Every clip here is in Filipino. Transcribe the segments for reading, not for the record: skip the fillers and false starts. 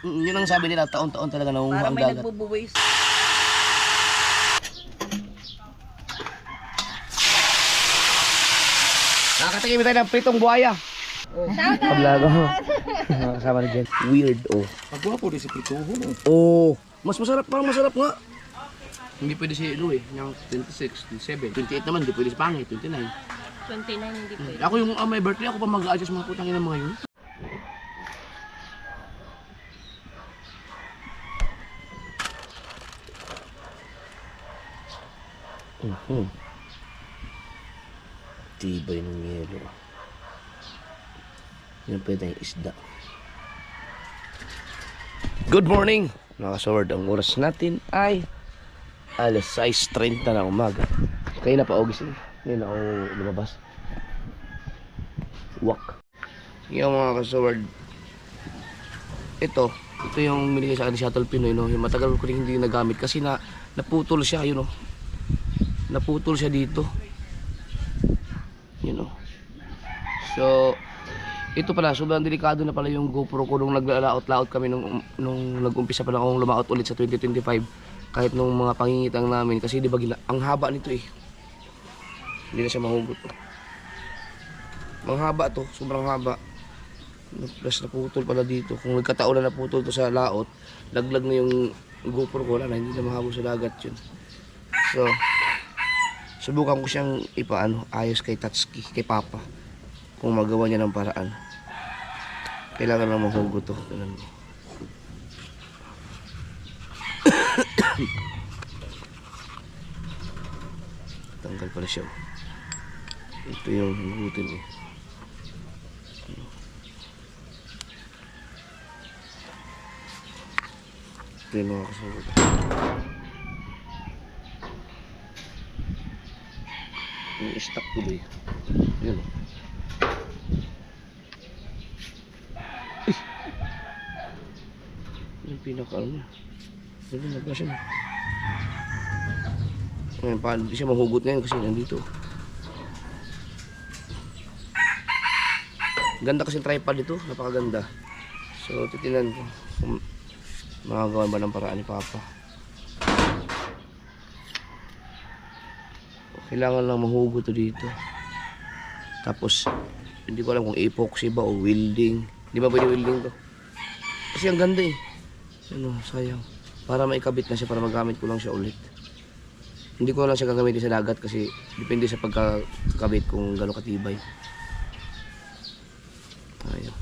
Yun ang sabi nila, taon-taon talaga nangunguha Para ang may dagat. nagbubuwis. Nakakatikim tayo ng pritong buhaya. Pablago. Kasama na dyan. Weird, oh. Magwapo din si Prituho. Oh, mas masarap, parang masarap nga. Hindi pwede si Louie, yung 26, 27. 28 naman, hindi pwede si Pangit, 29. 29 hindi pwede. Ako yung may birthday, ako pa mag-a-adjust mga putangin ng mga yun. Tibay ng yelo. Yan pwede yung isda. Good morning! Nakasaward, ang oras natin ay alas 6:30 na umaga. Kaya na pa August eh. Ngayon ako lumabas. Walk. Yung mga kasaward. Ito yung binigay sa akin ni Shuttle Pinoy, no? Yung matagal ko rin hindi nagamit kasi naputol siya, yun, no? Naputol siya dito. Yun, no? So, ito pala, sobrang delikado na pala yung GoPro ko nung naglalaot-laot kami nung nag-umpisa pa lang akong lumaot ulit sa 2025. Kahit nung mga pangingitang namin, kasi di ba ang haba nito eh. Hindi na siya mahugot. Manghaba to, sobrang haba. Plus naputol pala dito. Kung nagkataon na naputol to sa laot, laglag na yung GoPro ko, wala na, hindi na mahabol sa dagat yun. So, subukan ko siyang ayos kay Tatsuki, kay Papa. Kung magawa niya ng paraan. Kailangan lang mahugot to. Ganun. Tanggal pala siya. Ito yung hugutin eh. Ito yung mga kasagot. Yung stock tuloy. Yun o. Yung pinaka niya. Dito nagla siya. Ngayon, paano di siya mahugot ngayon kasi nandito. Ganda kasi tripod dito, napakaganda. So titinan ko kung magagawa ba ng paraan ni Papa. Kailangan lang mahugot to dito. Tapos hindi ko alam kung epoxy ba o welding. Di ba pwede welding to? Kasi ang ganda eh. Ano, sayang. Para maikabit na siya, para magamit ko lang siya ulit. Hindi ko lang siya gagamitin sa dagat kasi depende sa pagkakabit kung gano'ng katibay. Ayun.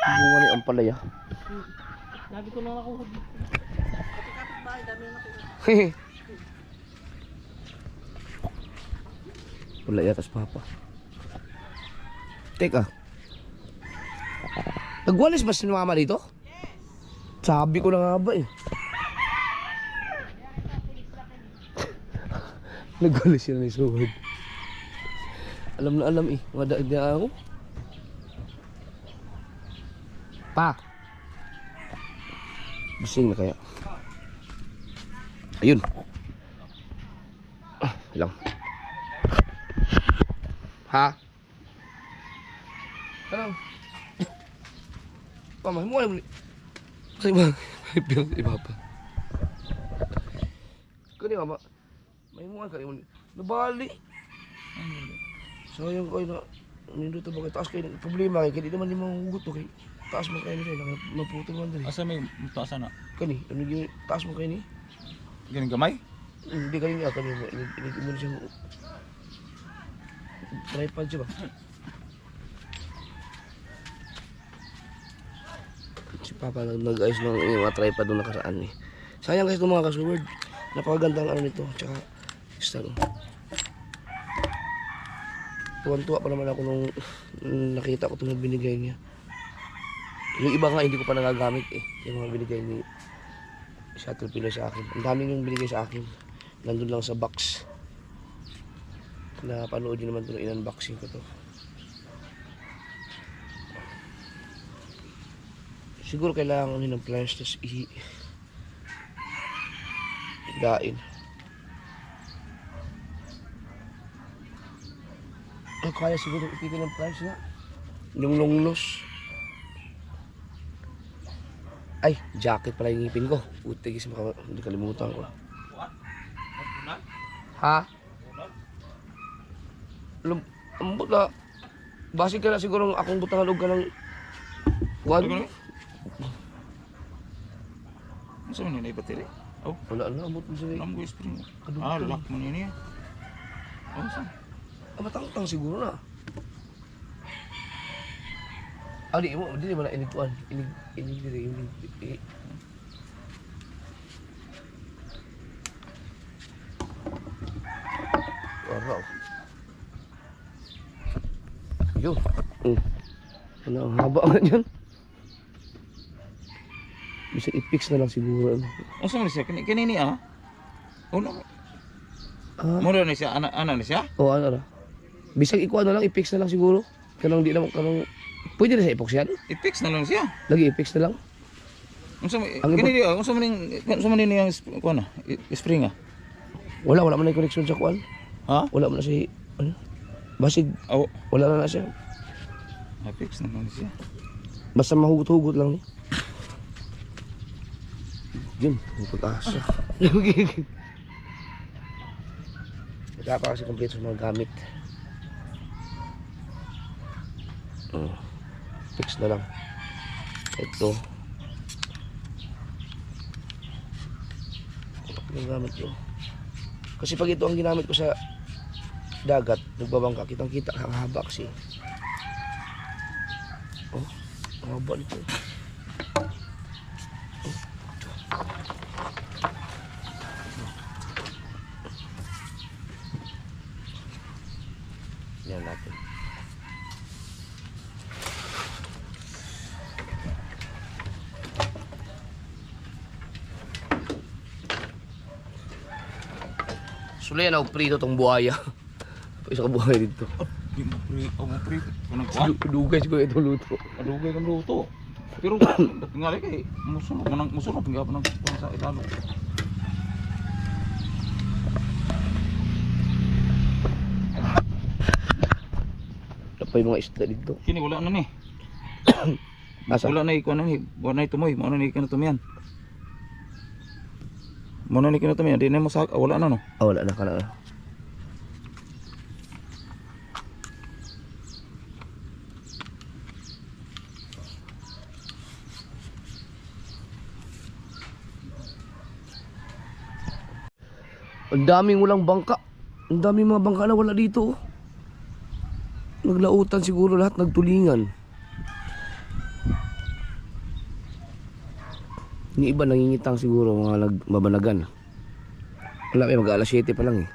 Bunga ni ampalaya. Sabi ko na nakuha dito. Kapit bahay, dami na nakuha. Hehe. Wala yatas Papa. Teka. Nagwalis ba si mama dito? Sabi ko na nga ba eh. Nagwalis yun ni Suhod. Alam na alam eh. Mga daig na ako. Pa. Gising na kaya. Ayun. Lang. Ha? Ano? Pa, mahimuha na muli. Kasi mahimuha si Papa. Kani mama. Mahimuha ka muli. Nabali. Sayang kayo na. Nindot ba kayo? Taas kayo. Problema kayo. Kaya di naman di mahugot to kayo. Taas mo kayo nila. Naputol man dali. Asa may taas na? Kani. Ano yung taas mo kayo ni? Galing gamay? Hindi kanina. Kani mo. Init mo na siya. Tripod siya ba? Si Papa nag-ayos ng mga tripod doon nakaraan eh. Sayang kasi itong mga kasuward. Napakaganda ang ano nito. Tsaka style. Tuwan-tuwa pa naman ako nung nakita ko itong binigay niya. Yung iba nga hindi ko pa nagagamit eh. Yung mga binigay ni Shuttle Pinoy sa akin. Ang daming yung binigay sa akin. Nandun lang sa box. Napanood nyo naman ito, in-unboxing ko to. Siguro kailangan nyo ng pliers tapos higain. Kaya siguro ipitin ng pliers na yung long nose. Ay, jacket pala yung ngipin ko. Puti kasi hindi kalimutan ko. Ha? Alam, ambot na. Basi ka na siguro akong butangalog ka ng... Kuhan? Masa man yun ay bateri? Oh, Wala na, ambot mo siya. alam ko yung spring. Kadugtong. Ah, lock mo niya niya. Oh, saan? Matang-tang siguro na. Ah, di mo na iniguan. Inig diri yung Wow. Yun. Ano, ang haba nga yan. Bisa i-fix na lang siguro. Oh, saan na siya? Kanini ah? Oh, no. Ah, Mura na siya? Ana na siya? o ano na. Bisag ikuha na lang, i-fix na lang siguro. Kanang di naman, kanang... Pwede na sa epox yan? I-fix na lang siya. Lagi i-fix na lang. Unsa man Ang iba- kanini ah? Unsa man ni yung kuan ah? Spring ah? Wala man na yung connection sa kuan. Ha? Wala man na si... Ano? Basig, Oh, wala na siya. i-fix na lang siya. Basta mahugot-hugot lang ni. Yun, pag-asa. Wala pa kasi complete sa mga gamit. Fix na lang. Ito. Yung gamit ko. Kasi pag ito ang ginamit ko sa dagat, nagbabangka, kitang-kita ang haba kasi. Oh, ang haba nito. Yan natin. Suli na prito tong buhaya. Isa ka buhaya dito. Di mo pre, mo pre. Kanang kuan? Dugay siguro ito luto. Adugay kang luto. Pero tingali kay musunog nga pa ng kuan sa italo. Tapay mga isda dito. Kini wala na ni. Asa? Wala na ikuan na ni. Wala na itumoy, mo na ni kanatumian. Mo na ni kanatumian, di na mo sa wala na no. Ah, wala na ka na. Ang daming walang bangka. Ang daming mga bangka na wala dito. Oh. Naglautan siguro lahat, nagtulingan. Yung iba nangingitang siguro mga nagmabanagan. Wala may mag-alas 7 pa lang eh.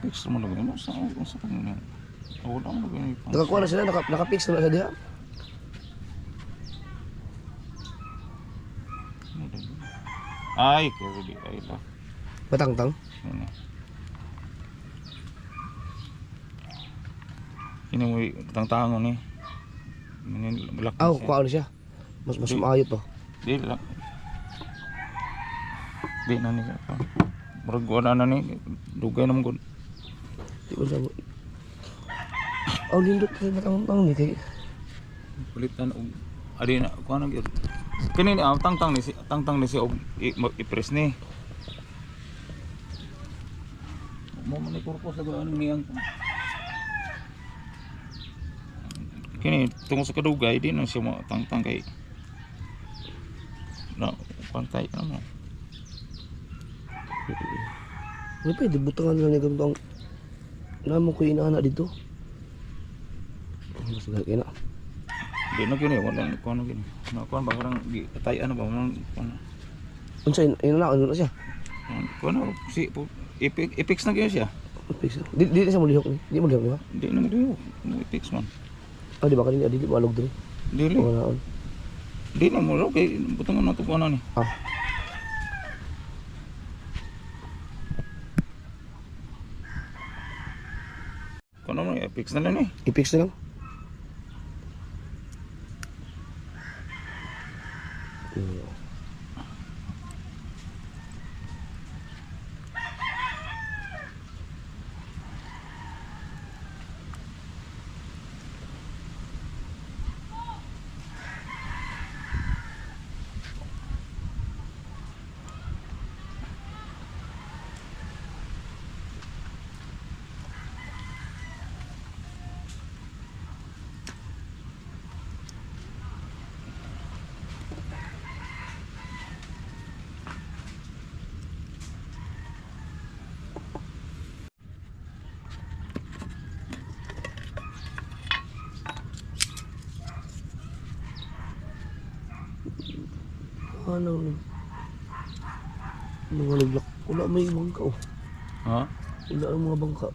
Extra mo lagay mo sa pang wala mo lagay. Nakakuha na sila, nakapix na sa diha. Ay, kaya di ay la. Batang-tang. Ini mo tang-tangon ni. Malaki. Ah, kuha na siya. Mas maayo to. Di lang. Di na ni ka. Murag wala na ni dugay naman gud. Di ko siya. Oh, lindot kay batang-tang ni kay. Kulitan og adi na kuha na gyud. Kanini tang-tang ni si og i-press ni. Mo man ni purpose sa ano niyang. Kini tungod sa kadugay di na siya mo tang-tang kay na pantay ano. May pwede butangan lang ni ganito ang namo ko inaana dito. Mas gagawin na. Di na gini wala ko ano gini. Na kuan ba karang di tay ano ba man kuan. Unsa ina na siya? Kuan si i-fix na gyud siya. Fix. Di sa mo lihok ni. Di mo lihok di ba? Di na mo diyo. I-fix man. Ah, di ba kanina di balog diri. Dili. Wala on. Di na mo kay butangan na to kuan ni. Ah. Kuno mo i-fix na lang ni. I-fix na lang. Ano? Mga naglak. Wala may bangka oh. Ha? Wala ang mga bangka.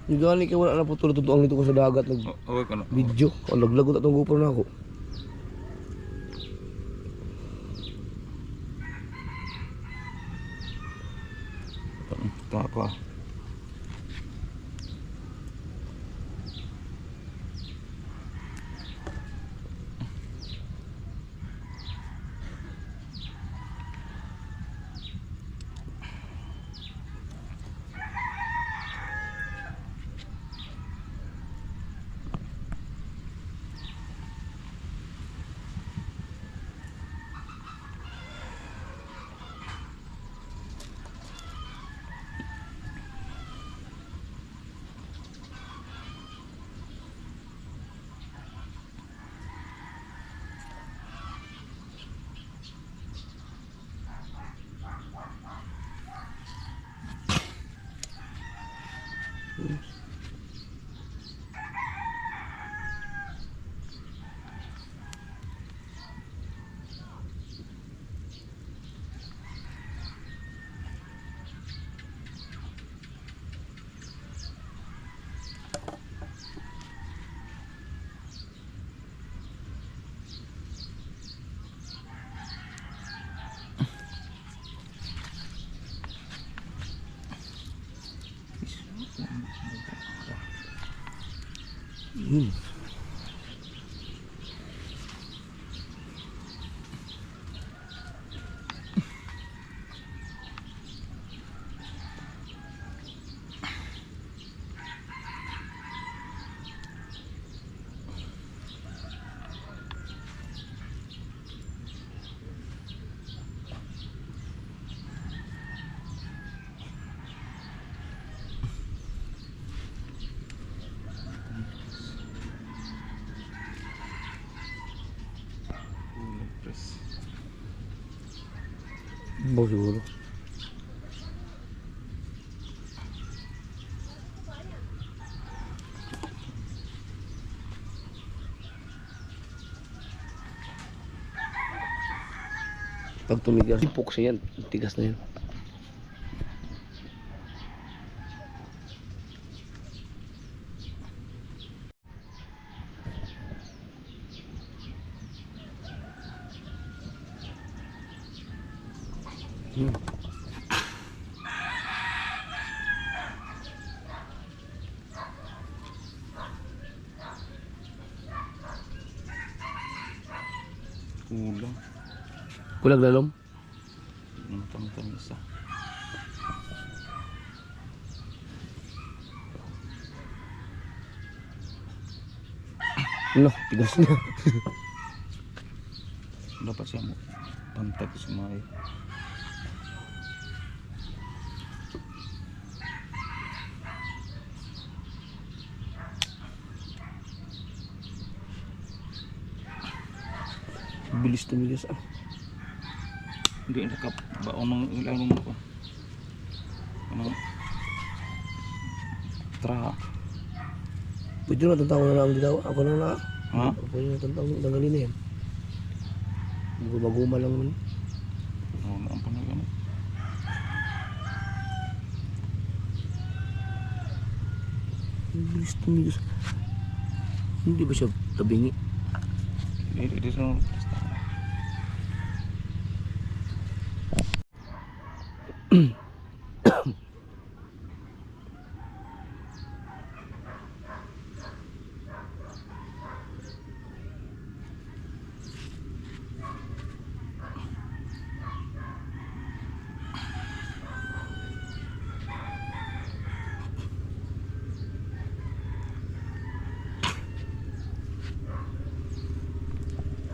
Yung gani kaya wala na po tuloy-tutuang dito ko sa dagat Okay ka na. nag-video. Ang laglagot at ang GoPro na ako. Tapa. Bawa siguro. Pag tumigas, ipok siya yan. Tigas na yan. Kulang. Kulag lalom. Tama-tama isa. Ano, tigas na. Dapat siya mo pantag sumay. Bilis tumigas ah. Hindi nakap baon ng ilang mo ko. Ano? Tra. Pwede na itong taon na lang ginawa. Ako na na. Ha? Pwede na itong taon tanggalin na yan. Gumaguma lang naman. Oo, ang panagano. Bilis tumigas. Hindi ba siya tabingi? It is no.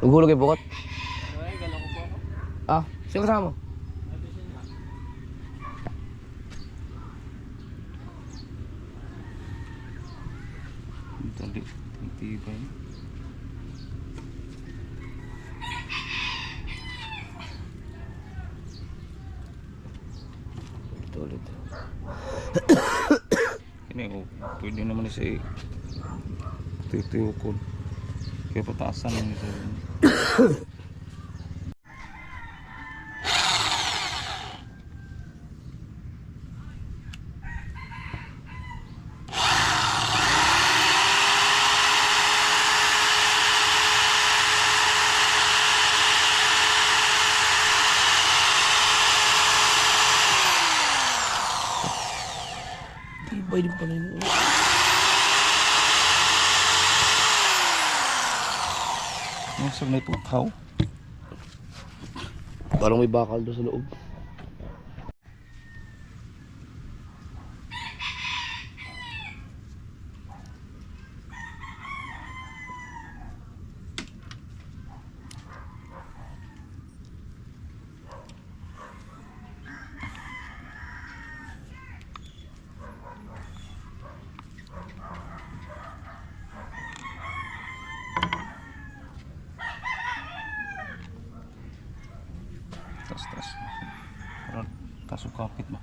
Naghulog yung bukot? Ay, gala ko po ako. Ah, sino kasama mo? Dali. Ang tibay. Ito ulit. Kini oh, pwede naman siya tuyok-tuyokon. Kaya pataasan lang ito. Tibay din pala yun. Masag na ipagkaw. Parang may bakal doon sa loob. Tas. Parang taso kapit ba?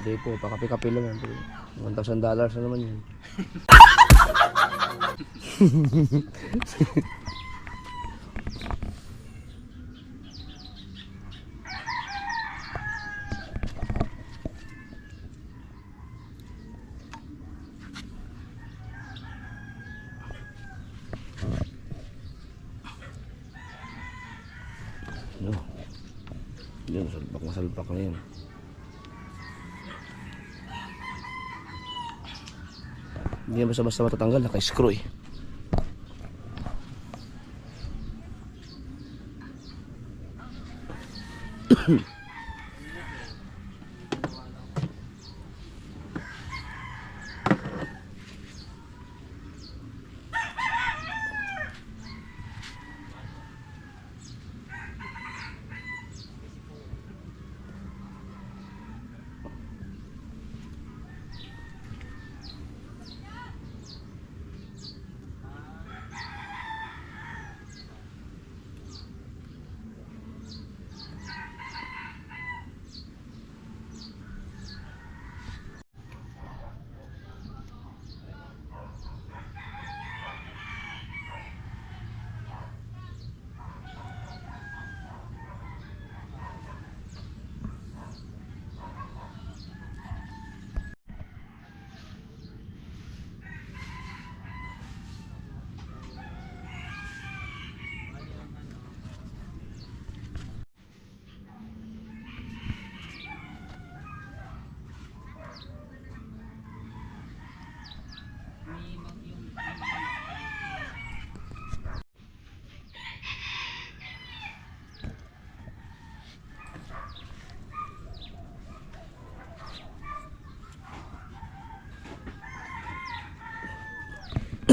Okay po, pakapi-kapi lang yan. $1,000 na naman yan. No. Yun, masalpak na yun. Hindi yan basta-basta matatanggal, naka-screw eh.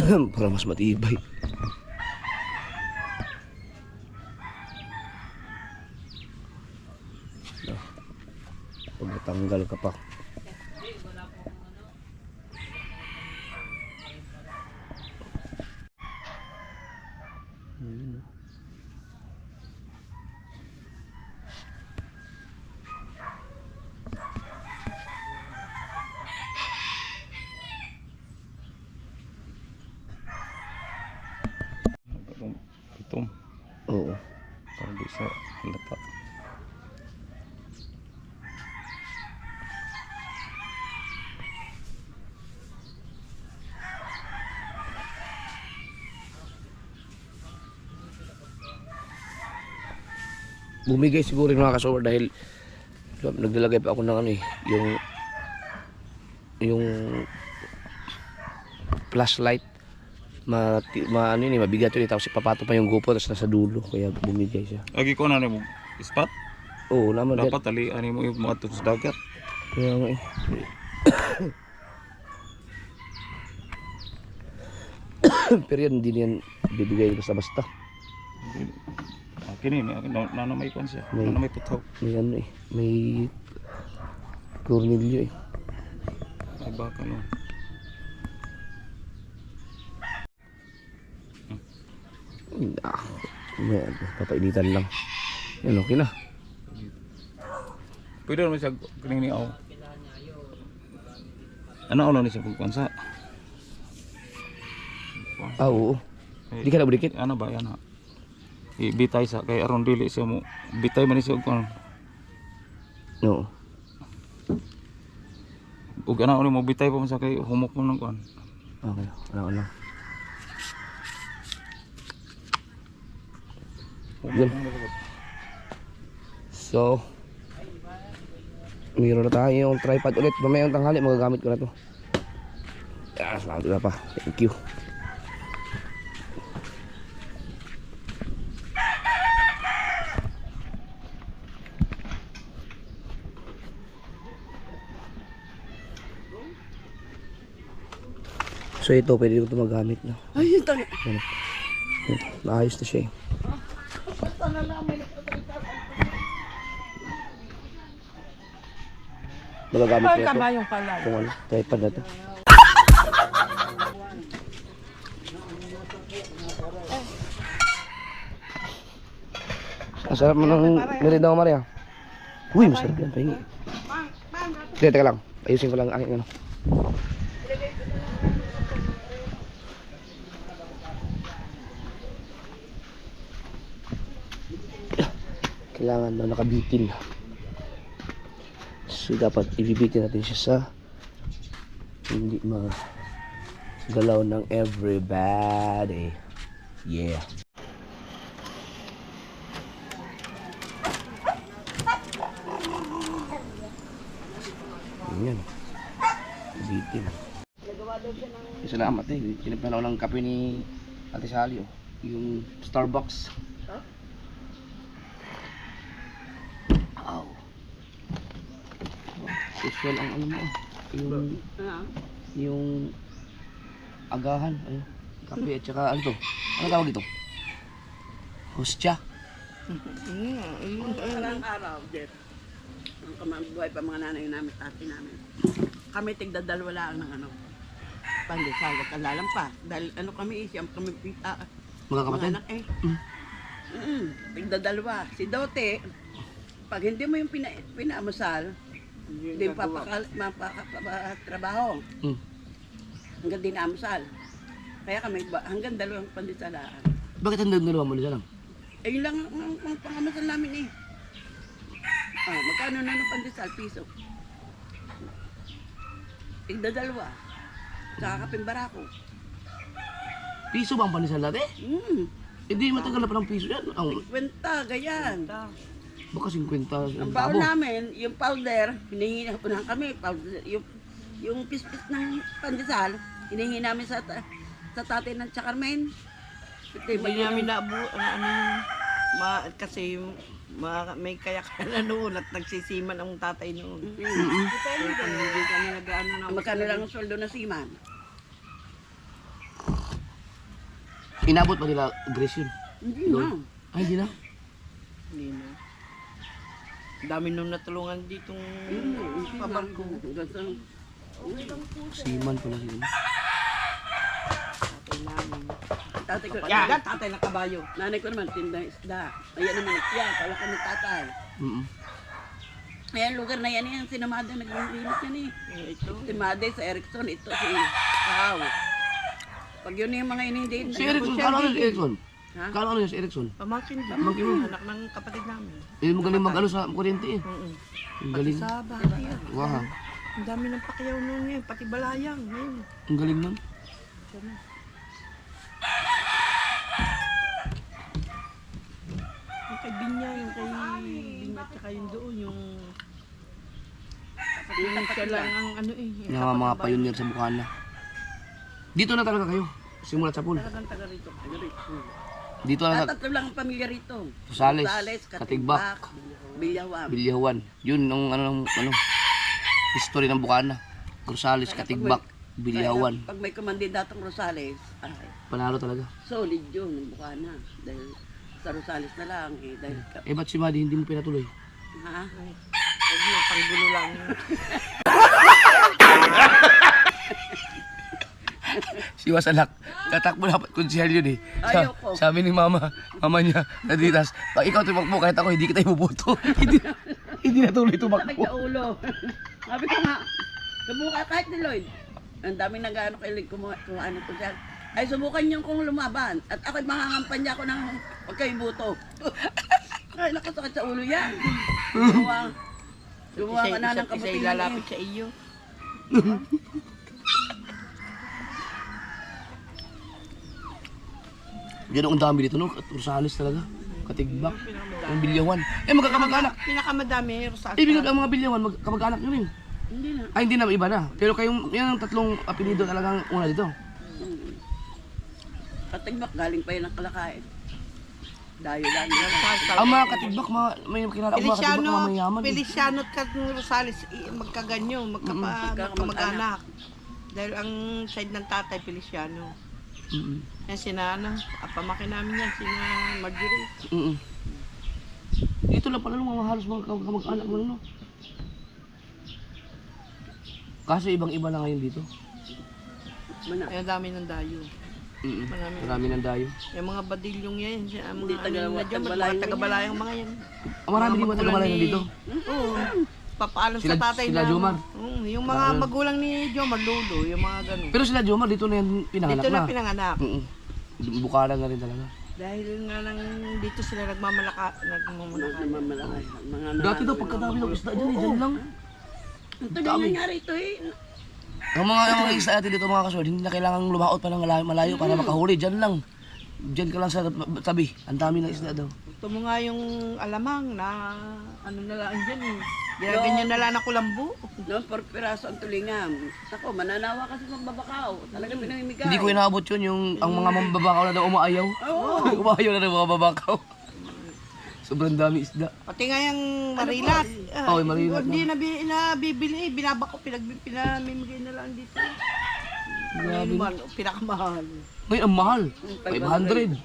Para mas matibay. Pag natanggal ka pa. Itom. Oo. Para di sa halata. Bumigay siguro yung mga kasawar dahil naglalagay pa ako ng ano eh, yung flashlight ano yun eh, mabigat yun eh, tapos ipapato pa yung GoPro tapos nasa dulo, kaya bumigay siya. Lagi ko na mo spot. Oo naman. Dapat talian mo yung mga tutos dagat. Kaya nga eh. Pero yan, hindi niyan bibigay basta-basta. Kini na may kon siya. May- Na may putaw. May ano eh, may tornilyo eh. Ay baka no. May papainitan lang. Yan, okay na. Pwede naman siya kanini aw. Ano ni siya pagkansa? Oo. Hindi ka na budikit? Ano ba yan ha? Ibitay sa kay aron dili siya mo. Bitay man ni siya kon. Oo. Ug ana mo bitay pa man sa kay humok mo nang kon. Okay, ano. Yun. So, mayroon na tayo yung tripod ulit. Mamayang tanghali, magagamit ko na to. Salamat na pa. Thank you. So ito, pwede ko ito magamit na. Ay, ito. Naayos na siya eh. Magagamit ko Ay, na ito. kabayong pala. Kung ano, tripod na to. Masarap mo ng merienda mo, Maria. Uy, masarap yan. Pahingi. Teka lang. Ayusin ko lang ang aking ano. Kailangan daw nakabitin. So dapat ibibitin natin siya sa hindi magalaw ng everybody. Yeah. Yan. Bitin. Salamat eh. Kinipala ko lang kape ni Ate Sally oh. Yung Starbucks. Wow. Usual ang ano mo. Yung agahan. Ayun. Kape at saka ano to? Ano tawag ito? Hostya. Ilang araw, Jeff. Ang buhay pa mga nanay namin, tati namin. Kami tigdadalwa lang ng ano. Pandesal at alalampas. Dahil ano kami, siyam kami Mga mga kapatid. anak eh. Tigdadalwa. Si Dote, pag hindi mo yung pinamasal, hindi mapakatrabaho. Hanggang di naamasal. Kaya kami, hanggang dalawang pandesalaan. Bakit ang dalawa mo nila lang? Eh, yun lang ang pangamasal namin eh. Magkano na ng pandesal? Piso. Tigdadalwa. Saka kaping barako. Piso ba ang panisal dati? Hindi matagal na palang piso yan. Ang 50, ganyan. baka 50 Ang baon namin, yung powder, hinihingi na kami, powder, yung pispis ng pandesal, hinihingi namin sa tatay ng Chacarmen. Hindi namin kasi may kayakanan noon at nagsisiman ang tatay noon. Magkano lang ang sweldo na siman? Inabot pa nila Grace yun? Hindi na. Ay, hindi na. Hindi na. Ang dami nung natulungan ditong pabangko. Siman pala sila. Tatay namin. Tatay ko, Yan, tatay na kabayo. nanay ko naman, tindang isda. Ayan naman, yan, pala kami tatay. Ayan, lugar na yan, sinamada, naglilinis yan eh. Ito. Si Made sa Erickson, ito si Pao. Pag yun yung mga inindate. Si Erickson, kala ano si Erickson? Ha? Kala ano yun si Erickson? Pamangkin din. Pamangkin mo. Anak ng kapatid namin. Eh, magaling mag-ano sa kuryente eh. Oo. Ang Pati galing. sa bahay. Wow. Ang dami ng pakyaw nun ngayon. Pati balayang. Ngayon. Ang galing nun. Siya na. Yung kay Binya, yung kay Binya at saka yung doon, yung siya lang ang ano eh. Yung mga pioneer sa Bukana. Dito na talaga kayo. Simulat sa pool. Talagang taga rito. Taga rito. Dito na Tatlo lang ang pamilya rito. Rosales, Katigbak, Bilyawan. Bilyawan. Yun ang ano history ng Bukana. Rosales, Katigbak, Bilyawan. Pag may kumandidatong Rosales, ay, Panalo talaga. solid yun ng Bukana. Dahil sa Rosales na lang eh. Dahil, Eh ba't si Madi hindi mo pinatuloy? ha? Huwag mo, panggulo lang. Si Wasalak, tatakbo dapat konsehal yun eh. Ayoko. Sabi ni mama niya, naditas, pag ikaw tumakbo kahit ako, hindi kita ibuboto. hindi na tuloy Sakit tumakbo. sa ulo. Sabi ko nga, subukan kahit ni Lloyd. Ang daming nag-ano kay Lloyd, ano ko siya. Ay, subukan niyo kung lumaban. At ako'y mangangampanya ko ng pagkaibuto. Ay, nakasakit sa ulo yan. Gumawa ka na ng Isa kabuting ilalapit sa iyo. Yan ang dami dito, no? Rosales talaga. Katigbak. Ang Bilyawan. Eh, magkakamag-anak. Pinakamadami, Rosales. Ibig ang mga Bilyawan, magkamag-anak nyo rin. Hindi na. Ay, hindi na, iba na. Pero kayong, yan ang tatlong apelido talagang una dito. Katigbak, galing pa yun ang kalakain. Dayo lang. Ang mga Katigbak, may kilala ang mga Katigbak, mga mayaman. Feliciano at Rosales, magkaganyo, magkamag-anak. Dahil ang side ng tatay, Feliciano. Yan sina pamakin namin yan, sina Marjorie. Dito lang pala mga halos mga kamag-anak mo, no? Kaso ibang-iba na ngayon dito. Ay, ang dami ng dayo. Marami ng dayo. Yung mga badilyong yan, ang Hindi mga taga-Balayang taga-balayang mga yan. Marami din mga taga-Balayang dito. Oo. Papaalam Sila- sa tatay sila na. Jomar. Yung mga magulang ni Jomar, lolo, yung mga ganun. Pero sila Jomar, dito na yan pinanganak Dito na. na pinanganak. Bukana na rin talaga. Dahil nga lang dito sila nagmamalaka. Mamalakay. Mga Dati daw, pagkadami ng isda dyan, dyan lang. Ang tagal nangyari ito eh. Ang mga isda natin dito mga kasword, hindi na kailangan lumaot pa ng malayo para makahuli. Dyan lang. Dyan ka lang sa tabi. Ang dami ng isda daw. Ito mo nga yung alamang na ano na lang dyan eh. Ganyan na lang ako lambu. Noon, 4 piraso ang tulingan. Ako, mananawa kasi magbabakaw. Talaga pinamimigay. Hindi ko inaabot yun, yung ang mga mambabakaw na daw umaayaw. Umaayaw na daw mga babakaw. Sobrang dami isda. Pati nga yung marilat. Oo, yung marilat Hindi nabibili. Binabako, pinamimigay na lang dito. Grabe na. Pinakamahal. Ay, ang mahal. 500.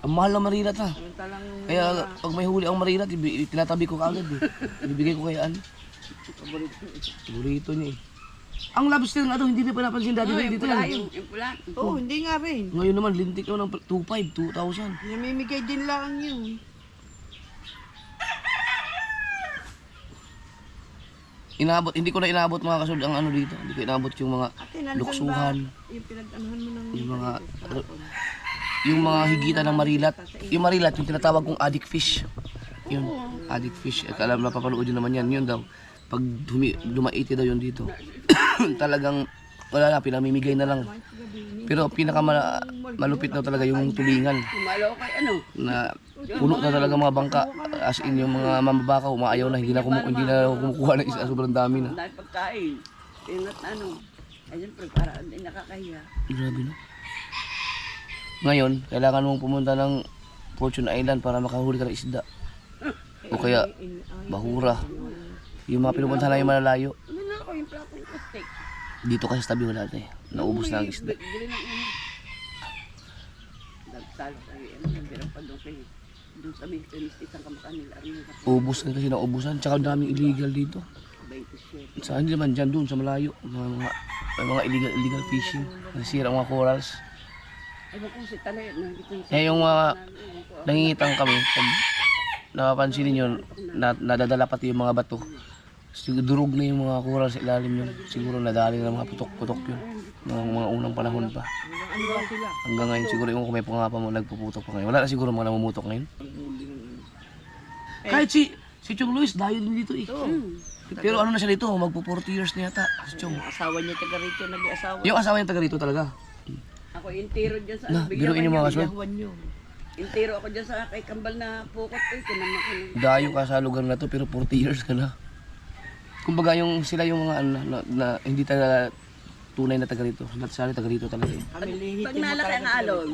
Ang mahal na marilat ha. Samantalang Kaya pag may huli ang marilat, tinatabi ko kaagad eh. Ibibigay ko kay Ann. Paborito niya eh. Ang lobster nga daw, hindi na pinapansin dati yung dito pula, yan. yung pula. Oo, hindi nga rin. Ngayon naman, lintik naman ng 2,500, 2,000. Namimigay din lang yun. Inabot, hindi ko na inabot mga kasod ang ano dito. Hindi ko inabot yung mga Ate, nandun luksuhan, ba yung pinag-anuhan mo ng... yung mga higitan ng marilat. Yung marilat, yung tinatawag kong addict fish. Yun, addict fish. At alam na papanood yun naman yan. Yun daw, pag dumaiti daw yun dito. Talagang, wala na, pinamimigay na lang. Pero pinakamalupit na talaga yung tulingan. Kumalaw kay ano. Na puno na talaga mga bangka. As in yung mga mamabakaw, umaayaw na, hindi na kumukuha ng isa. Sobrang dami na. Ang dahil pagkain. Tinat na ano. Ay, siyempre, para hindi nakakahiya. Grabe no. Ngayon, kailangan mong pumunta ng Fortune Island para makahuli ka ng isda. O kaya, bahura. Yung mga pinupuntahan na yung malalayo. Ano na ako yung plato yung steak. Dito kasi sa tabi wala na eh. Naubos na ang isda. Bili ng ano. talo kayo. Nagbilang pa doon kayo. Doon sa may isang kamukha nila. Ubus na kasi naubusan. Tsaka daming illegal dito. 27. Saan naman dyan doon sa malayo. May mga illegal fishing. Nasira ang mga corals. Ewan ko si Talay. Eh yung mga nangingitang kami, pag napapansin ninyo, nadadala pati yung mga bato. Durog na yung mga coral sa ilalim yun. Siguro nadali na mga putok-putok yun. Mga unang panahon pa. Hanggang ngayon siguro yung kung may pangapa mo nagpuputok pa ngayon. Wala na siguro mga namumutok ngayon. Kahit si Chong Luis, dayo din dito eh. Pero ano na siya dito, magpo 40 years na yata. Si Chong. Asawa niya taga rito, nag-asawa. Yung asawa niya taga rito talaga. Ako intiro dyan sa Na, biruin yung mga kaswad. Yahuan yun. Intiro ako dyan sa kay Kambal na pukot. Tinamak ko yung Dayo ka sa lugar na to pero 40 years ka na. Kumbaga yung sila yung mga ano, na hindi talaga tunay na taga rito. Natsali taga rito talaga eh. Kami lihitin pag mo nalaki ang talaga. alon,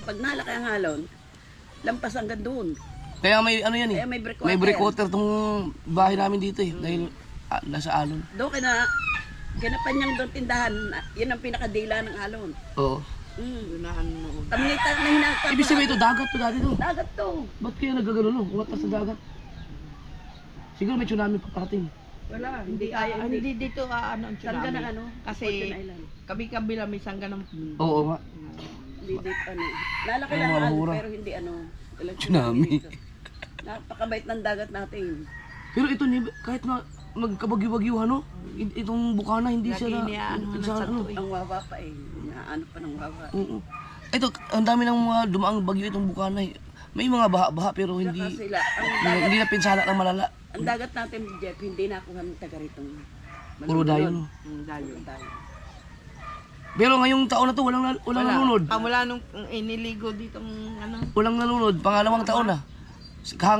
pag nalaki ang alon, lampas hanggang doon. Kaya may ano yan eh. Kaya may breakwater. May breakwater tong bahay namin dito eh. Dahil nasa alon. Doon kinapanyang doon tindahan, yun ang pinakadila ng alon. Oo. Unahan noon. Kami na hinakap. Ibig sabihin ito, dagat to dati to. Dagat to. Ba't kaya nagagano no? Umatas sa dagat. Siguro may tsunami pa parating. Wala, Hindi kaya, hindi dito ano ang Sangga tsunami. ng ano? Kasi Fortune Island. kabi-kabila may sangga ng Oo nga. Hindi dito ano. Lalaki Yung lang mga alon, hura. pero hindi ano. Walang Tsunami. dito. Napakabait ng dagat natin. Pero ito kahit na magkabagyo-bagyo ano, itong bukana hindi Lagi siya niya, ano, sa nasa ano. tuig. Ang wawa pa eh. Ano pa ng wawa. Oo. Ito, ang dami ng mga dumaang bagyo itong bukana. May mga baha-baha pero Saka hindi sila, hindi na pinsala ng malala. ang dagat natin, Jeff, hindi nakuha ng taga ritong Puro dayo no. Dayo. Pero ngayong taon na to walang nalunod. Wala nung iniligo dito ano. Walang nalunod, pangalawang taon na.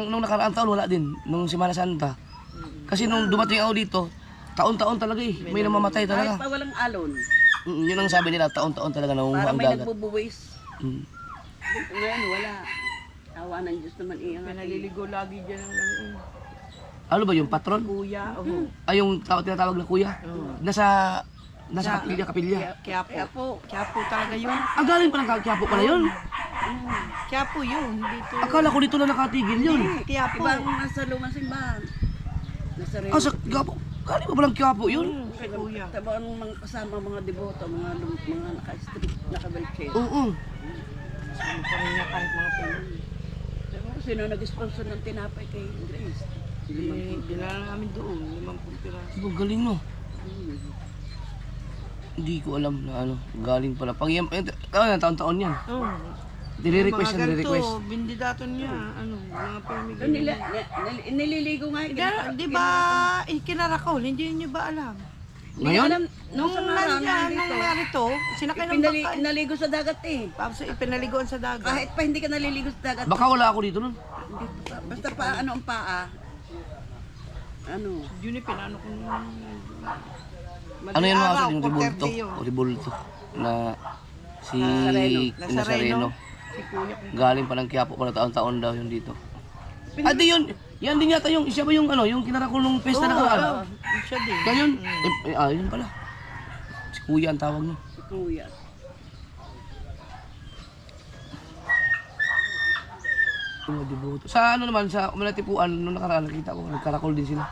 Nung nakaraang taon wala din, nung Semana Santa. Kasi nung dumating ako dito, taon-taon talaga eh. May namamatay Kahit talaga. pa walang alon, Yun ang sabi nila, taon-taon talaga nangunguha para ang may dagat. nagbubuwis. Mm. Ngayon, wala. Awa ng Diyos naman iyang Naliligo lagi diyan ang ano. Ano ba yung patron? Kuya, oh. Ay yung tinatawag na kuya? Nasa kapilya. Quiapo. Quiapo talaga yun. Ah, galing pa ng Quiapo pala yun. Quiapo yun. Dito. Akala ko dito na nakatigil yun. Quiapo. Ibang nasa lumang simbahan. Nasa rin. Ah, sa Quiapo. Galing pa palang Quiapo yun. Si Kuya. Taba ang mga kasama, mga deboto, mga naka-street, naka-wheelchair. Oo. Ano pa rin niya kahit mga puno. Pero sino nag-sponsor ng tinapay kay Grace? Dinala namin doon, 50 piraso. Ito, galing no. Hindi ko alam na ano, galing pala. Pag yan, taon-taon yan. Oh. Nire-request yan, nire-request. Bindidato niya, ano, mga permit. Nililigo nga. Di ba, kinarakol, hindi niyo ba alam? Ngayon? Nung narito, sinakay ng bangka. Naligo sa dagat eh. Tapos ipinaligoan sa dagat. Kahit pa hindi ka naliligo sa dagat. Baka wala ako dito nun. Basta pa ano ang paa. Ano? Yun pinano ko nung... Ano yan mga kasal, yung 4:30 ribulto? yun. O ribulto. Na si Nazareno. Nazareno. Si Kuya. Galing pa ng Quiapo pala taon-taon daw yun dito. Ate yun, yan din yata yung, siya ba yung ano, yung kinarakol ng pesta na karaan? Siya din. Yan yun? Yun pala. Si Kuya ang tawag niya. Si Kuya. Mga devoto. Sa ano naman, sa Manatipuan, nung nakaraan, nakita ko, nagkarakol din sila.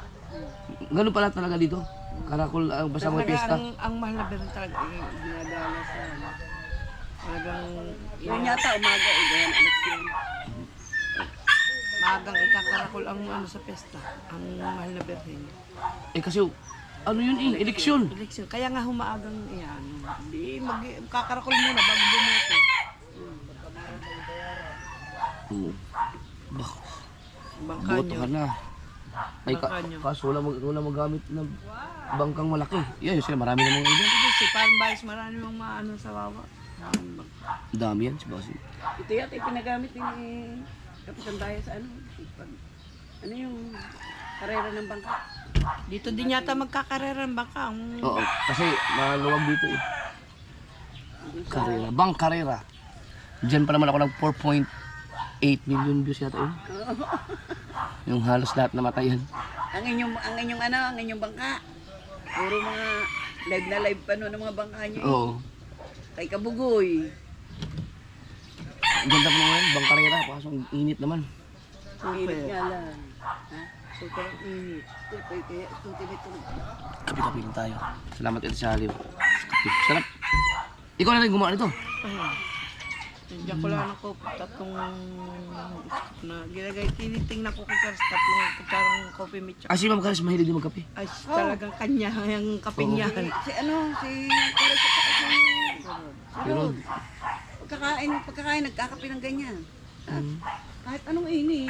Ganun pala talaga dito. Karakol, basta may pesta. Ang mahal na beron talaga, ginadala sa ano. Talagang, Yun yata umaga eh. Ganyan eleksyon. maagang ikakarakol ang ano sa pesta. Ang mahal na berhen. Eh kasi, ano yun eh, eleksyon. Eleksyon. Kaya nga humaagang yan. Di magkakarakol muna bago bumoto. Oo. Bangka Boto nyo. ka na. Ay, Bangka nyo. kaso wala magamit na bangkang malaki. Yan, sila marami namang ilan. Ito si Panbayas, marami mong maano sa wawa. Dami yan, si Bossy. Ito yata ipinagamit ni Kapitan Daya sa ano. Ano yung karera ng bangka. Dito din yata magkakarera ang bangka. Oo, kasi maluwag dito eh. Karera, bang karera. Diyan pa naman ako ng 4.8 million views yata yun. Yung halos lahat na matayan. Ang inyong bangka. Puro mga live na live pa no ng mga bangka niyo. Oo. Kay Kabugoy. Ang ganda pa naman, bangkarera, kaso ang init naman. Ang init nga lang. Ha? Super ang init. Super kaya ito. Kapi-kapi lang tayo. Salamat ito sa Aliw. Kapi. Sarap. Ikaw na rin gumawa nito. Nandiyan ko lang ako tatlong na gilagay. Tinitingnan ko kay Karis tatlong kutsarang coffee mix. Ah, si Ma'am Karis mahilig din magkape. Ay, talagang kanya yung kape niya. Si Paris at saka si Rod. Pagkakain, nagkakape ng ganyan. Ha? Kahit anong init.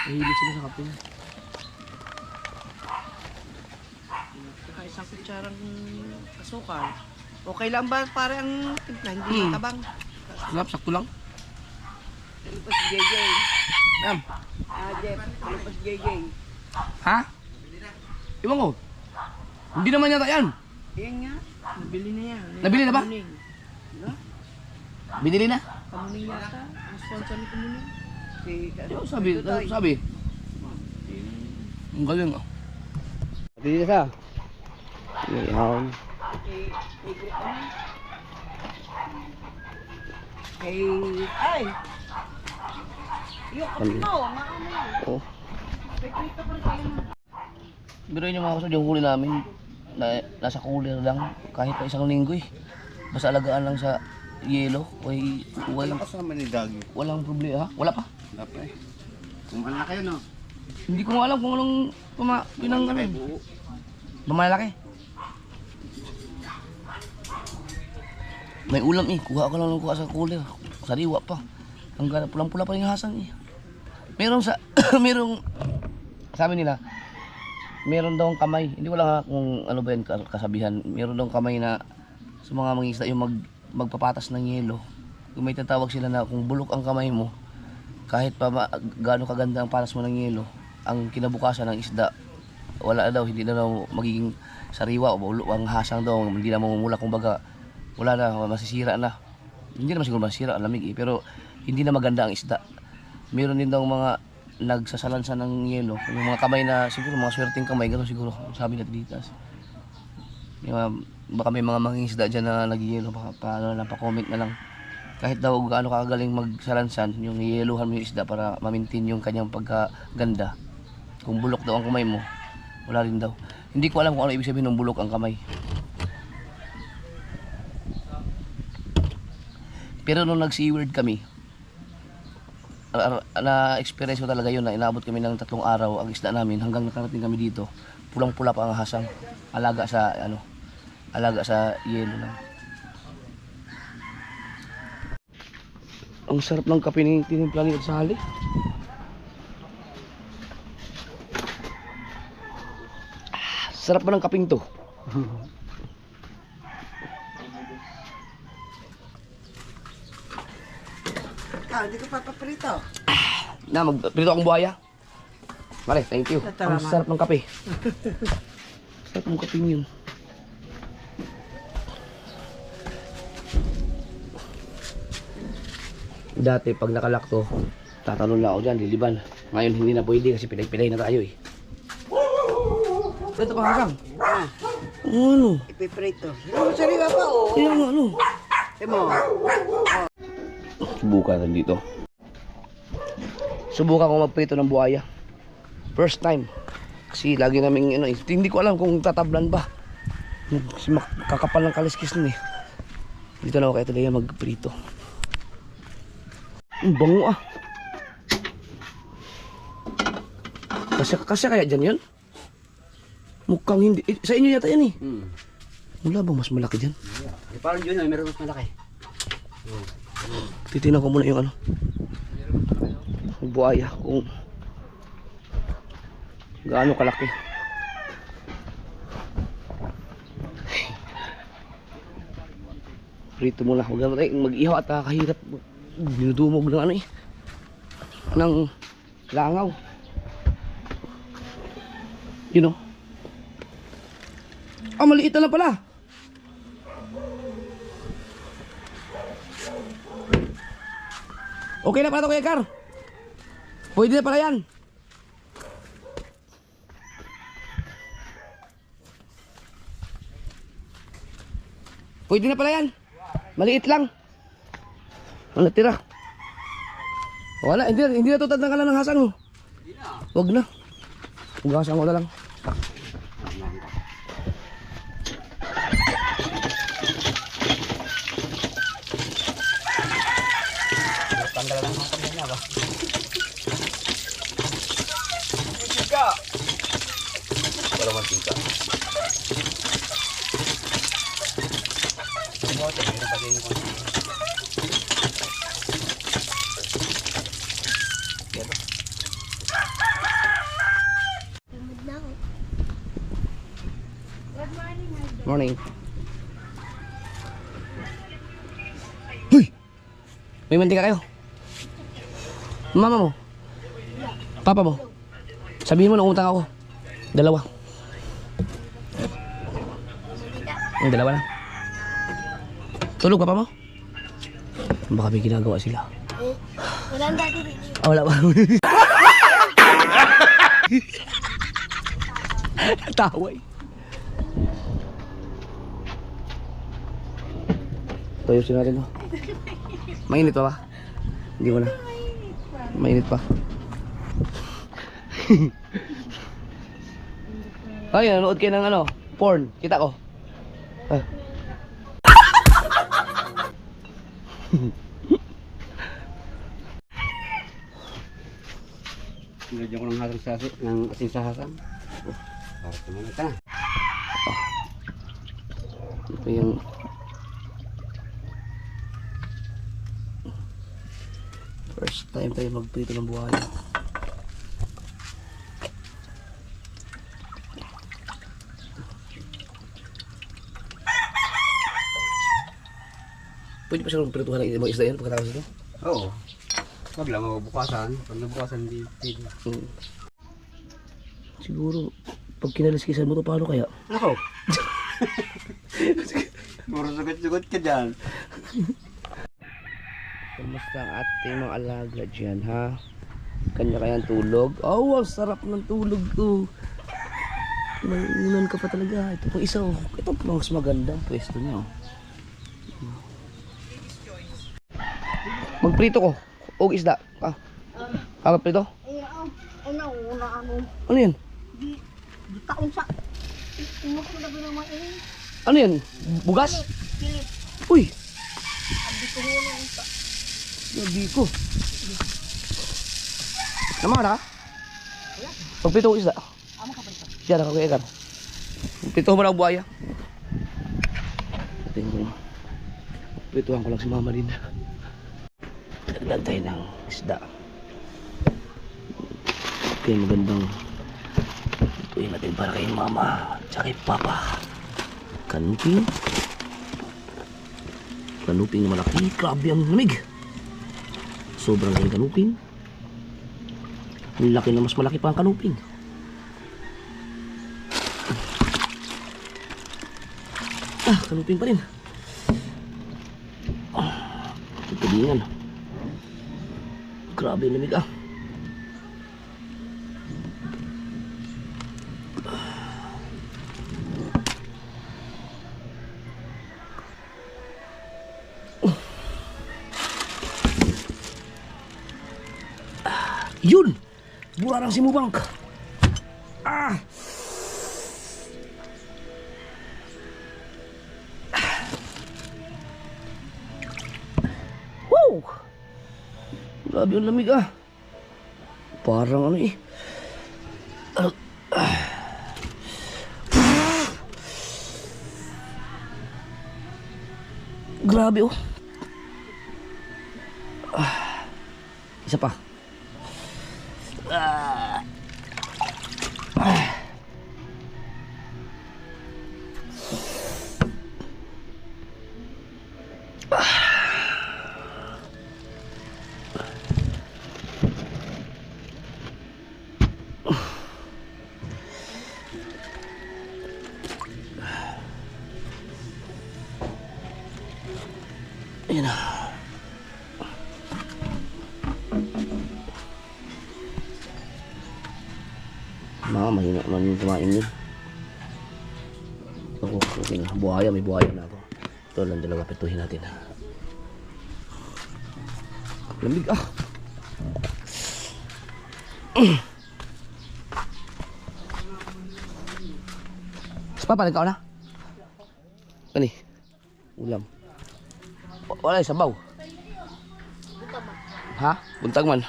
Mahilig sila sa kape. Saka isang kutsarang asukal. Okay lang ba para ang timpla? Hindi matabang. Sarap, sakto lang. Lupas si JJ. Ma'am. Jeff, lupas si JJ. Ha? Iwan ko. Hindi naman yata yan. Yan nga. Nabili na yan. Nabili na ba? Kamuning. Binili na? Kamuning yata. Ang sponsor ni Kamuning. Yo, sabi. Ang galing ah. Dito sa. Yan. Ay! Yung kape mo, maano yan. Oh. May kwento pa rin kayo mo. Biruin yung mga kasod, yung huli namin. Nasa cooler lang. Kahit pa isang linggo eh. Basta alagaan lang sa yelo. Walang Kasama ni Dagi. walang problema. Ha? Wala pa. Dapat eh. Kung ano na kayo no? Hindi ko nga alam kung anong pinang ano. Mamalaki. May ulam eh. Kuha ko lang ng kuha sa cooler. Sariwa pa. Hanggang pulang-pula pa yung hasan eh. Merong merong sabi nila, meron daw ang kamay. Hindi ko lang ha kung ano ba yan kasabihan. Meron daw ang kamay na sa mga mangingisda yung magpapatas ng yelo. Kung may tatawag sila na kung bulok ang kamay mo, kahit pa gaano kaganda ang patas mo ng yelo, ang kinabukasan ng isda, wala daw, hindi na daw magiging sariwa o ang hasang daw, hindi na mamumula, kumbaga wala na, masisira na. Hindi naman siguro masisira, ang lamig eh, pero hindi na maganda ang isda. Meron din daw mga nagsasalansa ng yelo, yung mga kamay na siguro, mga swerteng kamay, gano'n siguro, sabi natin dito. Baka may mga mangingisda dyan na nag-yelo, pa-comment na lang. Kahit daw gaano kagaling magsalansan, yung yeluhan mo yung isda para ma-maintain yung kanyang pagkaganda. Kung bulok daw ang kamay mo, wala rin daw. Hindi ko alam kung ano ibig sabihin ng bulok ang kamay. Pero nung nag-seaward kami, na-experience ko talaga yun na inabot kami ng 3 araw ang isda namin hanggang nakarating kami dito. Pulang-pula pa ang hasang. Alaga sa yelo lang. Ang sarap ng kape ni tinimpla ni sa hali. Sarap ba ng kaping to? Hindi ko papaprito. Na, magprito akong buhaya. Mare, thank you. Ang sarap ng kape. Sarap ng kape yun. Dati pag nakalakto, tatalon lang ako dyan, liliban. Ngayon hindi na pwede kasi pilay-pilay na tayo eh. Ito pa hasang. Ano? Ipiprito. Sariwa pa oh. Kaya nga ano? Mo. Subukan rin dito. Subukan ko magprito ng buhaya. First time. Kasi lagi namin hindi ko alam kung tatablan ba. Kasi kakapal ng kaliskis nun eh. Dito na ako kaya talaga magprito. Ang bango ah. Kasi kaya dyan yun? Mukhang hindi. Sa inyo yata yan eh. Wala bang mas malaki dyan? Parang yun, meron mas malaki. Titignan ko muna yung ano. Yung buhaya kung gaano kalaki. Prito muna. Huwag naman tayo mag-ihaw at kahirap. Dinudumog ng ano eh. Ng langaw. You know. Ah, maliit na lang pala. Okay na pala ito, Kuya Car. Pwede na pala yan. Pwede na pala yan. Maliit lang. Ang natira. Wala, hindi na tutad ng kalan ng hasang mo. Huwag na. Hugasan ko na lang. Tanggal lang ang hasang niya ba? Para mantika. Morning. Huy! May mantika kayo? Mama mo? Papa mo? Sabihin mo na utang ako. Dalawa. Ang dalawa na. Tulog papa mo? Baka may ginagawa sila. Wala ang dati rin. Ah, wala pa. Taway. Toyosin natin to. Mainit pa ba? Hindi ko na. Mainit pa. Ay, nanonood kayo ng ano? Porn. Kita ko. Ah. Nilagyan ko ng hasang sa ng asin sa hasang. Para tumangat ka na. Ito yung first time tayo magprito ng buhaya. Pwede pa siya magprituhan ng mga isda yan pagkatapos ito? Oo. Wag lang mabukasan. Pag nabukasan, hindi pwede. Siguro, pag kinaliskisan mo to, paano kaya? Ako. Puro sugat-sugat ka dyan. Kamusta ang ating mga alaga dyan, ha? Kanya-kayang tulog. Oh, ang sarap ng tulog to. Nangunan ka pa talaga. Ito pang isa, oh. Ito pang mas maganda ang pwesto niya, oh. Magprito ko. Og isda. Ah. Kapag prito? Ano yan? Di taon sa. Ano ko na naman eh. Ano yan? Bugas? Pilit. Uy! Abi ko hulong sa. Gabi ko. Naman ka? Magprito ko isda. Amo ka pa. Diyan ako kay Egar. Magprito mo na ang buhaya. Tingnan ko. Prituhan ko lang si Mama din. Dagdag tayo ng isda. Okay, magandang lutuin natin para kay Mama at kay Papa. Kanuping. Kanuping na malaki. Grabe ang lamig. Sobrang laking kanuping. Ang laki na mas malaki pa ang kanuping. Ah, kanuping pa rin. Tutubingan. Grabe yung lamig ah. Yun! Buwarang si Mubang. Ah! Wow! Grabe yung lamig ah. Parang ano eh. Grabe oh. Isa pa. Ayan na. Mahina man kumain yun. Ako, okay na. Buhaya, may buhaya na ako. Ito lang dalawa, pituhin natin. Lamig ah. Papalag ka na? Ani? Ulam. Wala yung sabaw. Ha? Buntag man.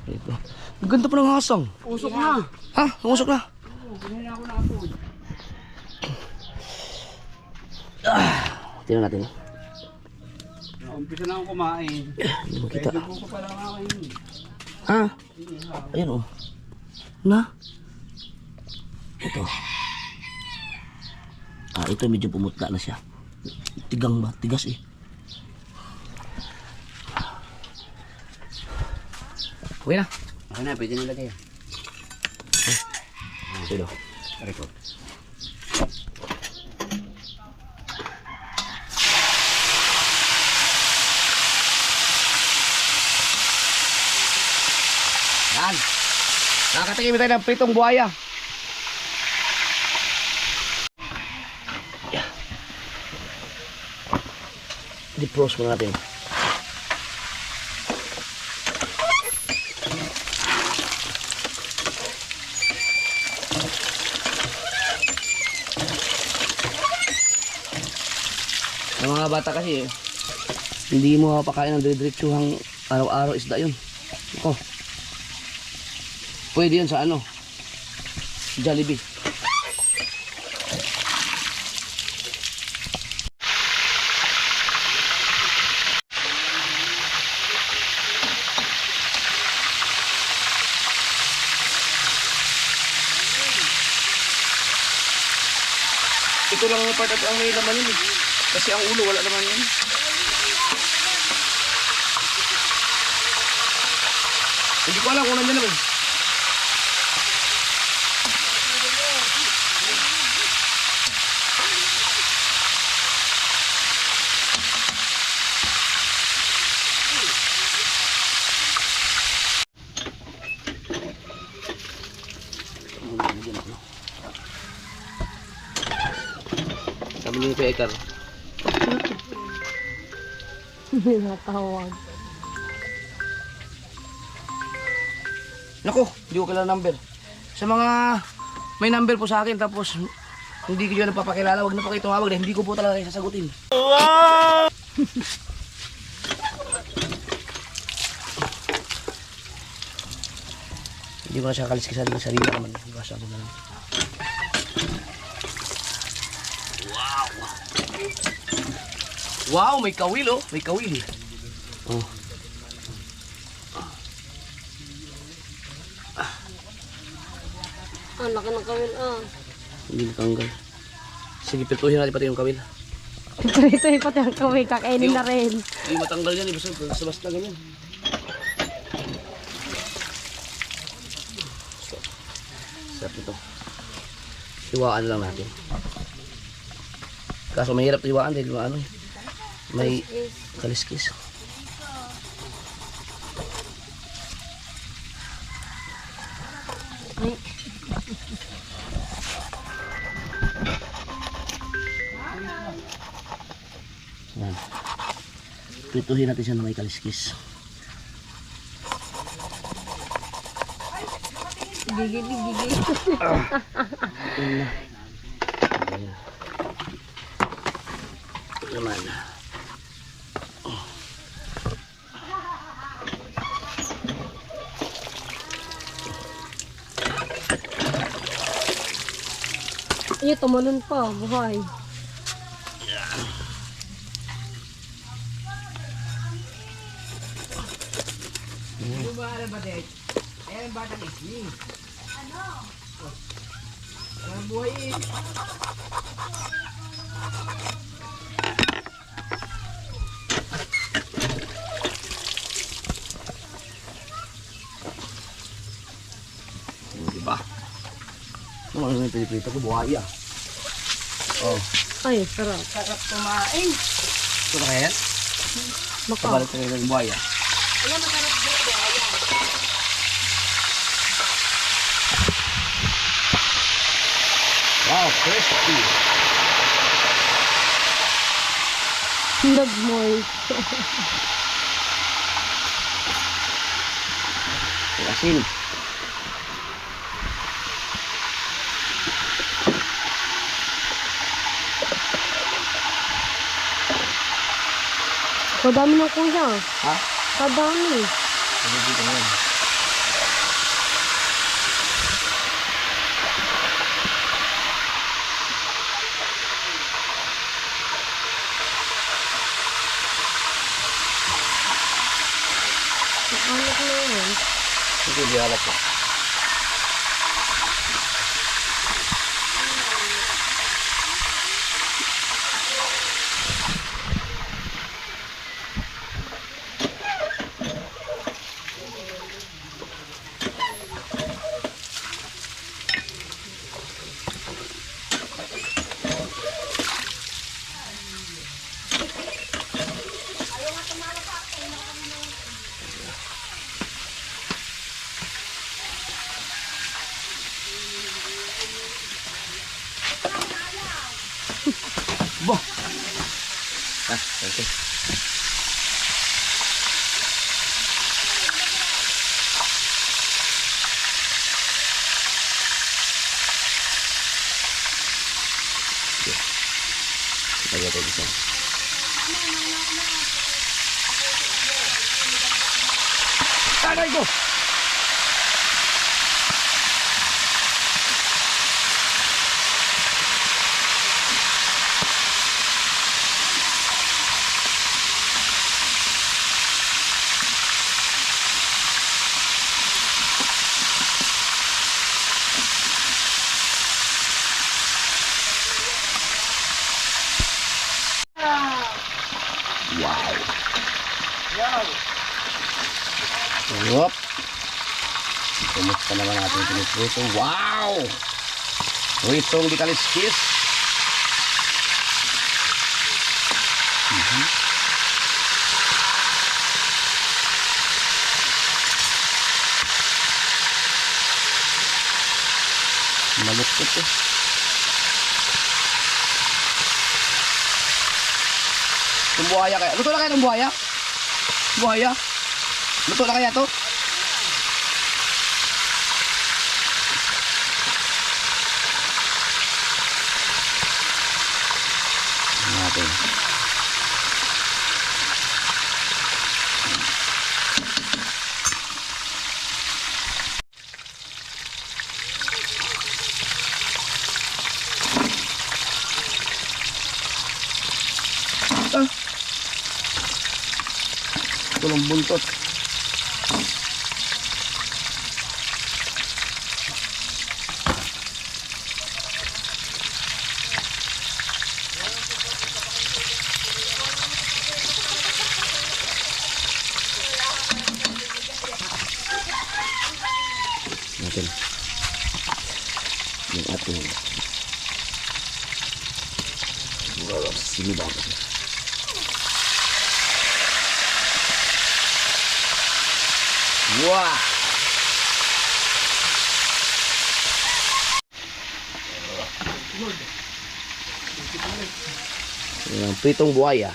Ito. Ang ganda pa ng hasang. Usok na. Ha? Umusok na. Tingnan natin. Umpisa na akong kumain. Hindi makita. Dugo ko pala kakain. Ha? Ayan o. Na? Ito. Ito medyo pumutla na siya. Tigang ba? Tigas eh. Okay na. Okay na, pwede nilagay. Sino? Record. Yan. Nakakatingin tayo ng pritong buhaya. Defrost mo natin. Ang mga bata kasi hindi mo mapakain ng dire-diretsuhang araw-araw isda yun. Ako. Pwede yun sa ano? Jollibee. Ito lang ang part at ang may laman yun eh. Kasi ang ulo wala naman yun. Hindi ko alam kung nandiyan naman. Sabi niyo kay Ekar. Natawag. Naku, hindi ko kilala number. Sa mga may number po sa akin tapos hindi ko yun napapakilala, wag na po kayo tumawag dahil hindi ko po talaga kayo sasagutin. Wow! Hindi ko na siya kaliskisan ng sarili naman. Basta ko na lang. Wow! Wow, may kawil oh. May kawil. Oh. Ah, laki ng kawil Hindi natanggal. Sige, pirtuhin natin pati yung kawil. Ito yung pati ang kawil, kakainin na rin. Hindi matanggal yan, basta ganyan. Sarap ito. Hiwaan lang natin. Kaso mahirap hiwaan dahil ano eh. May kaliskis. Yan. Prituhin natin siya na may kaliskis. Gigil. Ayan. Naman. Iyo, tumalon pa, buhay. Diba? Ano ano yung pinipita ko? Buhaya. Oh. Ay, sarap. Ito na kaya yan? Maka. Kabalik na ng buhaya. Wow, crispy. Nagmoy. Asin. Kadami ng kuya. Ha? Kadami. Anak na yan. Hindi, di alat ko. Boh. Ah, okay. Kita lihat bisa. Taray ko. Yup. Kumusta naman ating pinipruto? Wow! Pritong di kaliskis. Malukot eh. Itong buhaya kaya. Luto na kaya itong buhaya? Buhaya? Luto na kaya to? Natin. Tulong buntot. Natin yung ating sinibang. Wah. Yung pritong buhaya.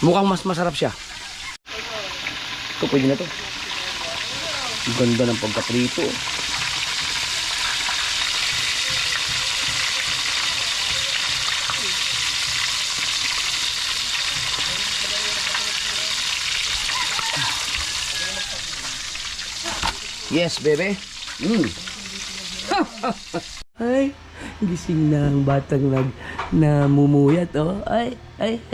Mukhang mas masarap siya. Ito, pwede na to. Ang ganda ng pagkaprito. Yes, bebe. Ay, gising na ang batang namumuyat, oh. Ay,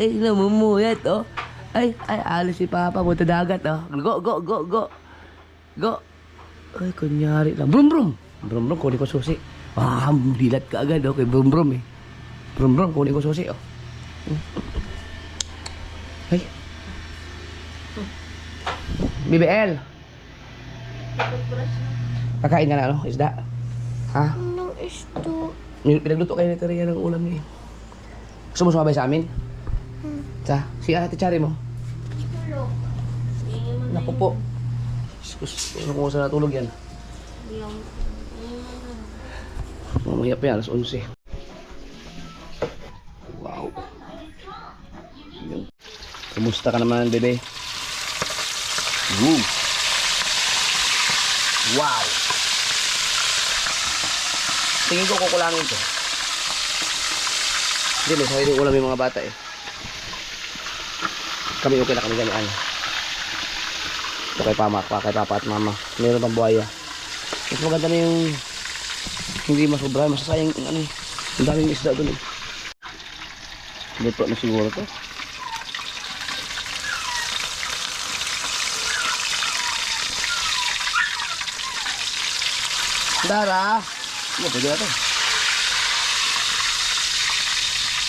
namumuyat, oh. Ay, alis si Papa, punta dagat, oh. Go. Go. Ay, kunyari lang. Brum, kunin ko susi. Ah, dilat ka agad, okay. Brum, eh. Brum, kunin ko susi, oh. Ay. BBL. Kakain ka na, ano? Isda? Ha? Anong isto? Pinagluto kayo ni Teria ng ulam niya. Gusto mo sumabay sa amin? Sa? Si Ate Chari mo? Naku po. Gusto ko saan natulog yan. Mamaya pa yan, alas 11. Wow. Yun. Kumusta ka naman, bebe? Woo! Wow! Tingin ko kukulangin to. Hindi, may sariling ulam yung mga bata eh. Kami okay na kami ganyan. Ito kay Papa at Mama. Meron pang buhaya. Mas maganda na yung hindi masobra, masasayang yung ano eh. Ang daming isda doon eh. Luto na siguro to. Dara! Ano, pwede na to.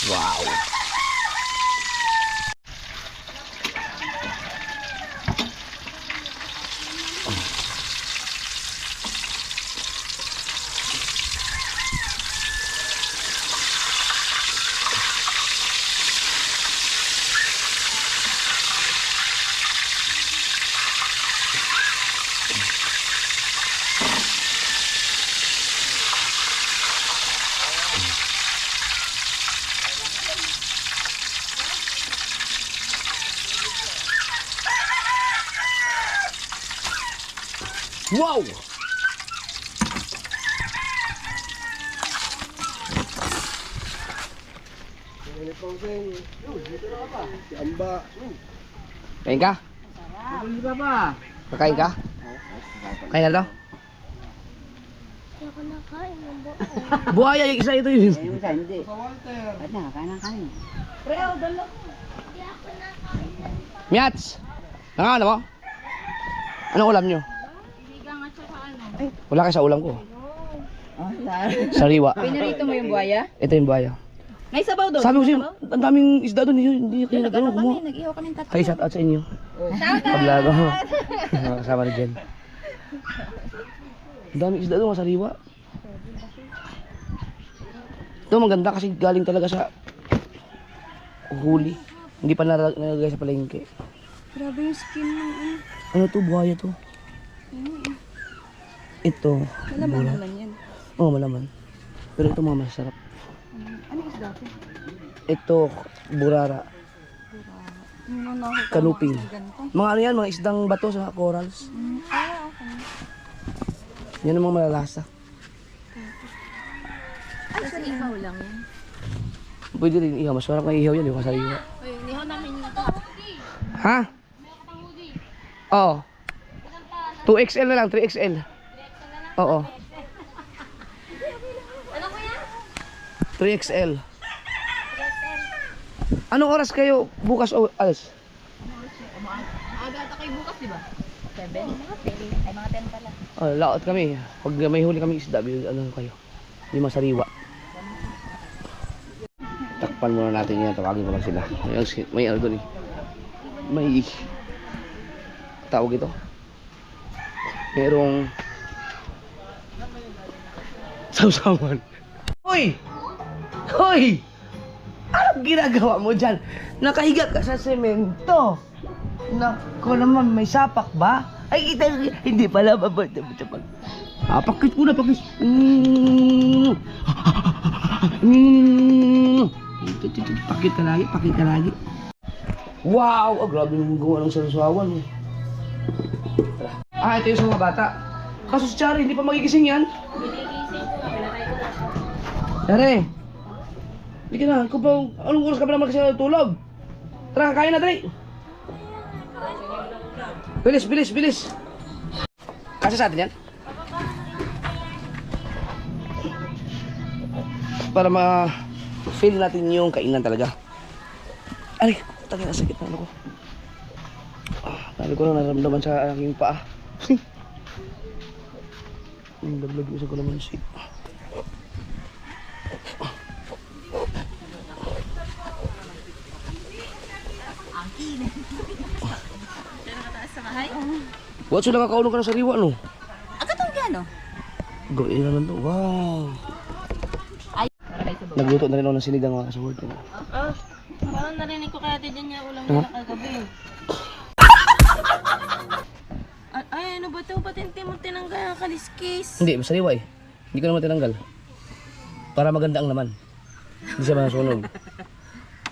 Wow! Wow! Kain ka? Kakain ka? Kain na to? Buhaya yung isa ito yun. Yung isa, hindi. Ba't nakakain ng kain? Miats! Nangaano mo? Anong ulam nyo? Wala kayo sa ulam ko. Sariwa. Pinarito mo yung buhaya? Ito yung buhaya. May sabaw doon. Sabi ko sa'yo, ang daming isda doon. Hindi kayo nag-ano kumuha. Nag-ihaw kami tatlo. Hi, shout out sa inyo. Pablago. Kasama na dyan. Ang daming isda doon, sariwa. Ito maganda kasi galing talaga sa huli. Hindi pa nalagay sa palengke. Grabe yung skin ng ano. Ano to? Buhaya to. Ito. Malaman naman yan. Oo, malaman. Pero ito mga masarap. Ano isda to? Ito, burara. Yung ano ako. Kanuping. Ganito. Mga ano yan, mga isdang bato sa corals. Okay. Yan ang mga malalasa. Ay, sa ihaw lang yan. Pwede rin ihaw. Masarap na ihaw yan, yung kasariwa. Ay, ihaw namin yung Ha? Oo. 2XL na lang, 3XL. Oo. 3XL. Anong oras kayo bukas o alas? Aga ata kayo bukas, di ba? 7? Mga 10. Ay, mga 10 pala. Oh, laot kami. Pag may huli kami isda, ano kayo? Yung masariwa. Takpan muna natin yan. Tawagin ko lang sila. May ano doon eh. May tawag ito. Merong sausawan. Hoy! Hoy! Anong ginagawa mo dyan? Nakahiga ka sa semento. Nako naman, may sapak ba? Ay, kita, hindi pala babad. Pakit ko na, pakit. Pakit ka lagi. Wow! Oh, grabe yung gawa ng sausawan. Ito yung sa mga bata. Kaso si Chari, hindi pa magigising yan. Chari! Hindi ka na, anong oras ka pa naman kasi natutulog? Tara, kain na, Dre! Bilis! Kasi sa atin yan? Para ma-feel natin yung kainan talaga. Ay, tangin na sakit na ano ko. Sabi ko lang nararamdaman sa aking paa. Naglag isa ko naman si. What's yung nakakaulong ka na sa riwa, no? Agatong gano? Gawin naman to. Wow. Nagluto na rin ako ng sinigang mga kasaward ko. Parang narinig ko kaya din niya ulam nila kagabi. Ay, ano ba ito? Ba't hindi mo tinanggal ang kaliskis? Hindi, masariwa eh. Hindi ko naman tinanggal. Para maganda ang laman. Hindi siya masunog.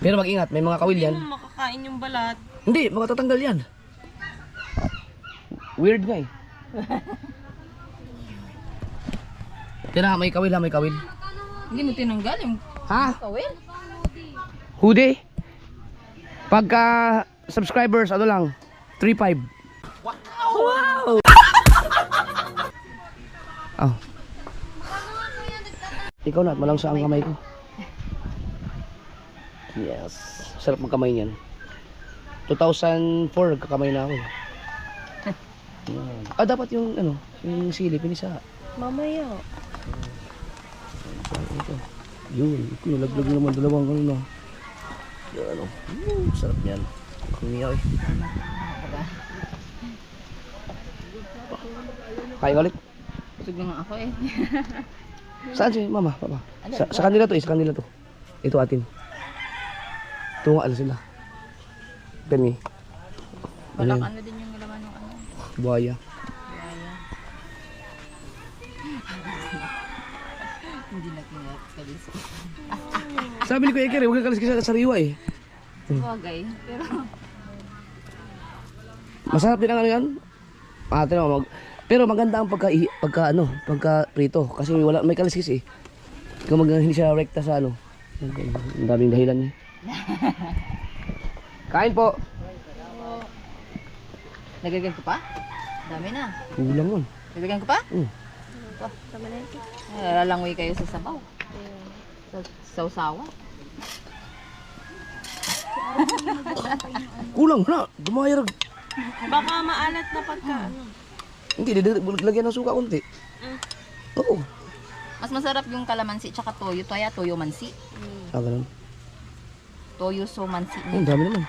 Pero mag-ingat, may mga kawil yan. Makakain yung balat. Hindi, makatatanggal yan. Weird nga eh. Tira, may kawil ha, may kawil. Hindi mo tinanggal yung Ha? kawil? Hoodie? Pagka subscribers, ano lang? 3.5. Wow! Oh. Ikaw na, malang sa ang kamay ko. Yes. Sarap magkamay niyan. 2004, nagkakamay na ako. Yan. Ah, dapat yung, ano, yung sili, pinisa. Mamaya. Ito. Yun, nilaglag naman dalawang ano na. Yan, ano. Sarap niyan. Kumiyaw eh. Kain ulit. Busog na nga ako eh. Saan si mama, papa? Sa kanila to, sa kanila to. Ito atin. Tunga na sila. Penny. Ano Balak yun? ano din yung laman ng ano. Buhaya. Hindi na kinakalis. Sabi ni Kuya Kere, huwag kang kalis sa sariwa eh. Bagay. Pero Masarap din ang ano yan. Pero maganda ang pagka prito kasi wala may kaliskis eh. Kung hindi siya rekta sa ano. Ang daming dahilan niya. Kain po. nagagyan ko pa? Dami na. Kulang man. Nagagyan ko pa? Wah, tama na ito. Lalangoy kayo sa sabaw. Sa sausawa. Kulang na. Dumayarag. Baka maalat na pagka ano. Hindi, lagyan ng suka konti. Oo. Mas masarap yung kalamansi tsaka toyo. Toyo mansi. Ah, ganun. Toyo so mansi. Ang dami naman.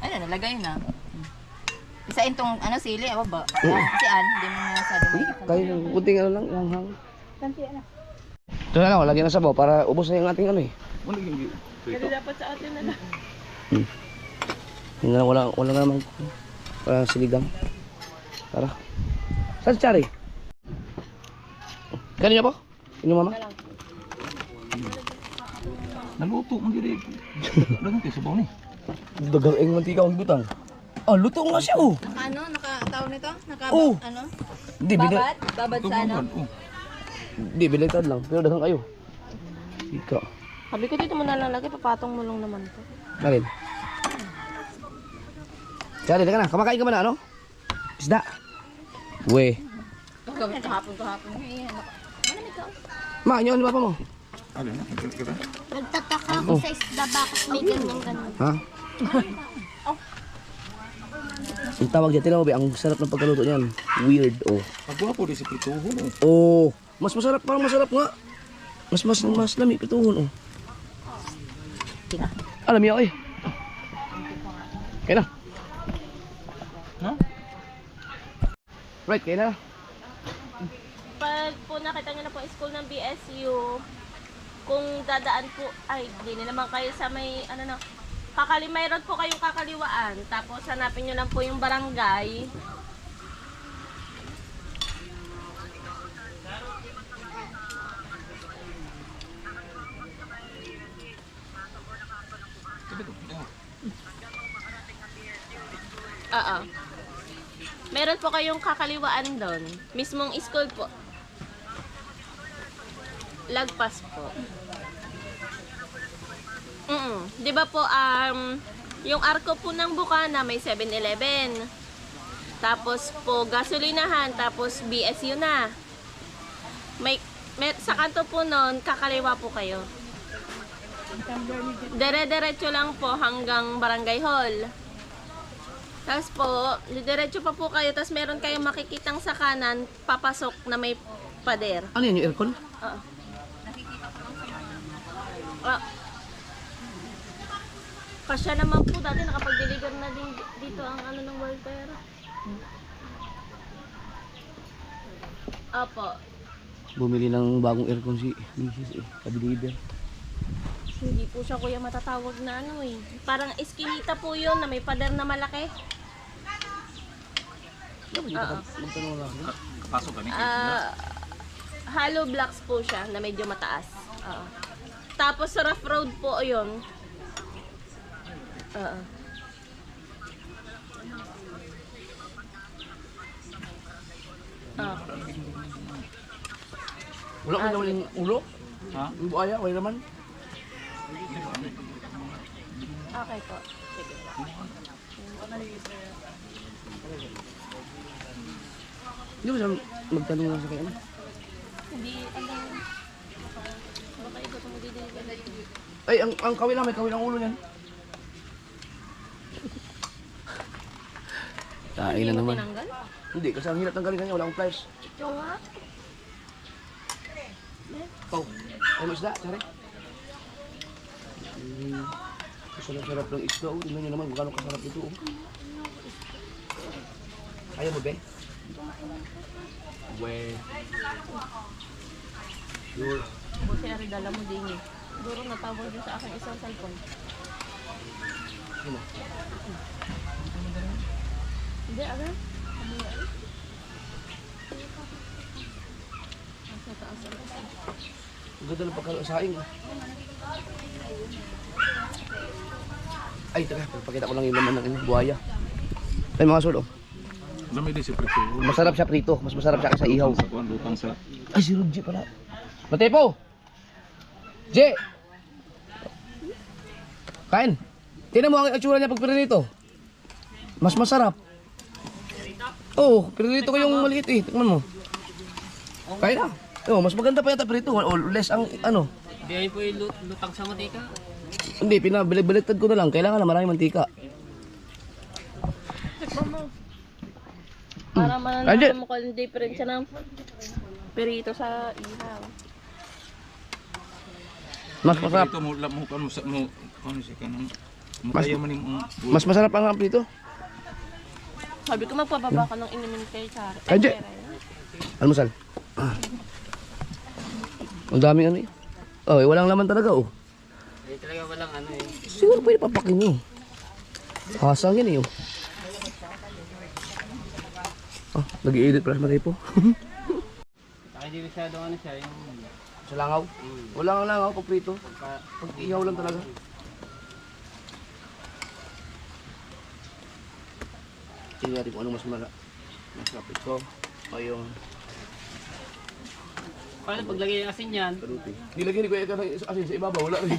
Ayun, nalagay na. Isain tong ano sili, ba? Si Ann, hindi mo masyado Kayo, kunting ano lang, hanghang. Ito na lang, lagyan ng sabaw para ubos na yung ating ano eh. Pero dapat sa atin na lang. Yun na lang, wala namang siligang. Tara. Saan si Chari? Kanina po? Inyo mama? Naluto mo diri. Dagan kay sabaw ni. Dagang ing mantika ang butang. Ah, luto nga siya oh. Ano, nakataw nito? Oo. Ano? Hindi, Babad sa ano? Hindi, bilitad lang. Pero dagang kayo. Ika. Sabi ko dito mo nalalagay, papatong mo lang naman to. Karin. Chari, teka na. Kamakain ka ba na ano? Isda. We. Kahapon. Ma, inyo ano ba pa mo? Ano na? Kita. Nagtataka ako sa isda, bakit may ganyan-ganyan. Ha? Ang tawag dyan, tinawabi, ang sarap ng pagkaluto niyan. Weird, oh. Agwapo di si prituhon oh. Oh, mas masarap, parang masarap nga. Mas lami, pituhon, oh. Alam niyo, eh. Kaya na. Ha? Right, kaya na. Pag po nakita nyo na po school ng BSU, kung dadaan po, ay, hindi naman kayo sa may, ano na, May road po kayong kakaliwaan. Tapos hanapin nyo lang po yung barangay. Oo. Meron po kayong kakaliwaan doon. Mismong school po. Lagpas po. Di ba po, yung arko po ng Bukana may 7-Eleven. Tapos po, gasolinahan. Tapos BSU na. Sa kanto po nun, kakaliwa po kayo. Dire-diretso lang po hanggang Barangay Hall. Tapos po, diretso pa po kayo. Tapos meron kayong makikitang sa kanan, papasok na may pader. Ano yan, yung aircon? Oo. Kasya naman po dati nakapag-deliver na din dito ang ano ng welfare. Opo. Bumili ng bagong aircon si Mrs. Kabiliber. Hindi po siya kuya matatawag na ano eh. Parang eskinita po yun na may pader na malaki. Oo. Pasok kami. Hollow blocks po siya na medyo mataas. Oo. Tapos sa rough road po yun. Oo. Wala ko naman yung ulo. Ha? Yung buhaya, wala naman. Okay po. Sige po. Hindi ko siya magtanong lang sa kanya. Hindi, baka ikot mo dito. Ay, ang kawilang, may kawilang ulo niyan. Tain na naman. Tinanggal? Hindi, kasi ang hirap tanggalin kanya, wala akong pliers. Yung nga. Oh, ay mo isda, sari. Sarap-sarap ng isda, oh. Tingnan nyo naman kung gano'ng kasarap ito, oh. Ayaw mo, be? We. Sure. Buti ari dala mo din eh. Siguro natawag din sa akin isang cellphone. Sino? Hindi, agad. Nasa taas ang kasi. Ang ganda ng pagkakasaing, oh. Ay, teka, pagpakita ko lang yung laman ng buhaya. Ay, mga solo. Dami din si Prito. Masarap siya prito, mas masarap siya sa ihaw. Sa kuwan, lutang sa... Ay, si Rog G pala. Matepo! G! Kain! Tingnan mo ang itsura niya pag pirilito. Mas masarap. Oo, pirilito ko yung maliit eh. Tingnan mo. Kain na. Oo, mas maganda pa yata pirito. O less ang ano. Hindi po yung lutang sa matika. Hindi, pinabalik-baliktad ko na lang. Kailangan na maraming mantika. Para Ay, di. mananaman mo ko yung diferensya ng perito sa ihaw. Mas masarap. Prito mo, kan mo sa... Mo, ano siya ka nang... Mukaya man yung... Mas masarap ang prito. Sabi ko magpababa ka ng inumin kay Char. Ay, di. Almusal. Ang daming ano eh. Oh, walang laman talaga oh. Eh, talaga walang ano eh. Siguro pwede papakin nyo. Hasang yan eh oh. Oh, nag-i-edit pala sa po. Saka hindi masyadong ano siya, yung... Sa langaw? Wala kang langaw pag prito. Pag ihaw lang talaga. Tingnan natin kung ano mas masarap ito. O yung Paano paglagay ng asin yan? karuti. Nilagyan ni Kuya Eka ng asin sa ibabaw. Wala rin.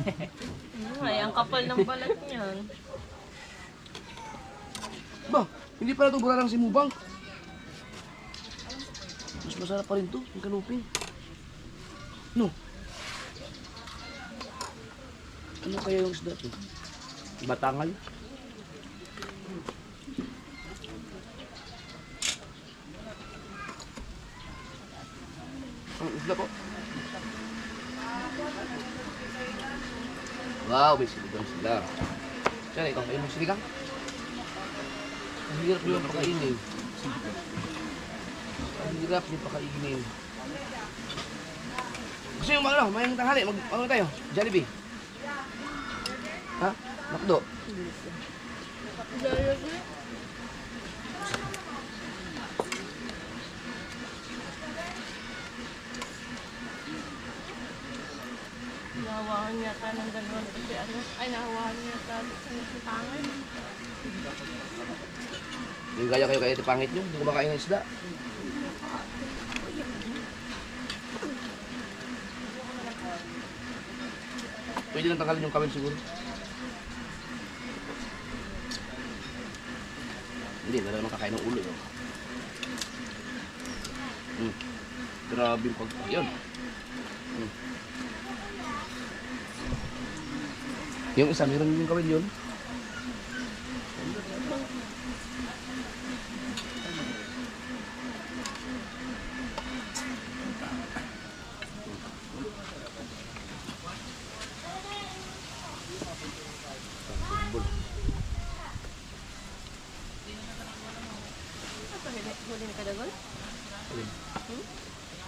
Ay, ang kapal ng balat niyan. Ba, hindi pala ito burarang simubang. Mas masarap pa rin ito, yung kanuping. No. Ano kaya yung isda ito? Batangal? Ang isda po. Wow, may siligang sila. Siya, ikaw kayo ng siligang? Ang hirap nyo pakainin. Ang hirap nyo pakainin. Gusto yung ano, may tanghali, ano tayo? Jollibee? Ha? Makdo? Nahawakan yata ng dalawang kasi ano. Ay, nahawakan yata sa tangan. Yung gaya kayo kaya ito pangit nyo, hindi ko makain ng isda. Pwede lang tanggalin yung kamay siguro. Hindi, wala naman kakain ng ulo. No? Grabe yung pag... Yun. Yung isa, meron yung kawin yun. Huli na kadagol?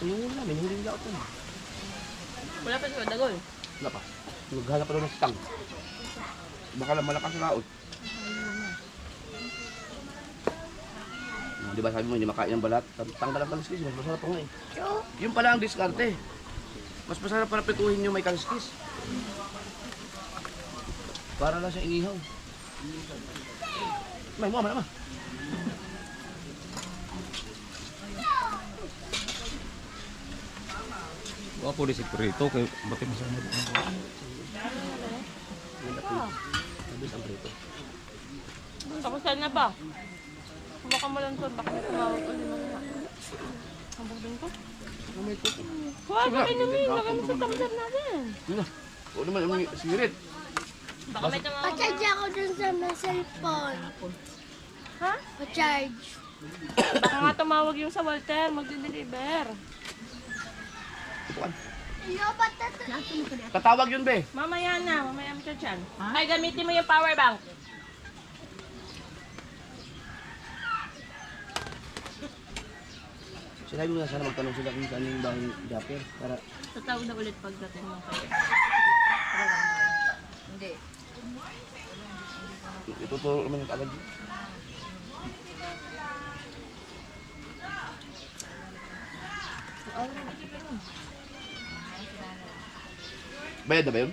Yung ulo namin, hindi nila ako. Wala pa siya dagol. Wala pa. Naghanap pa doon ng stang. Baka lang malakas na laot. Di ba sabi mo, hindi makain ng balat? Tanggal ang kaliskis, mas masarap pa nga eh. Yung pala ang diskarte. Mas masarap para prituhin yung may kaliskis. Para lang siya inihaw. May mo, ma. Wa po di si prito kay bati masama. Sabis ang prito. Tapos saan na ba? Baka mo lang to, baka may tumawag ulit mga. Ang bubing ko. Huwag ka inumin, lagay mo sa tumbler natin. Yun na. O naman yung sigaret. Baka may tumawag. Pa-charge ako dun sa may cellphone. Ha? Pa-charge. Baka nga tumawag yung sa Walter, magde-deliver. Hello, patat. Tatawag yun, be. Mamaya na, mamaya mo siya dyan. Ay, gamitin mo yung power bank. Sinabi mo na sana magtanong sila kung saan yung bahay ni Japper. Para Tatawag na ulit pagdating mo kayo. Hindi. ituturo naman yung agad. Bayad na ba yun?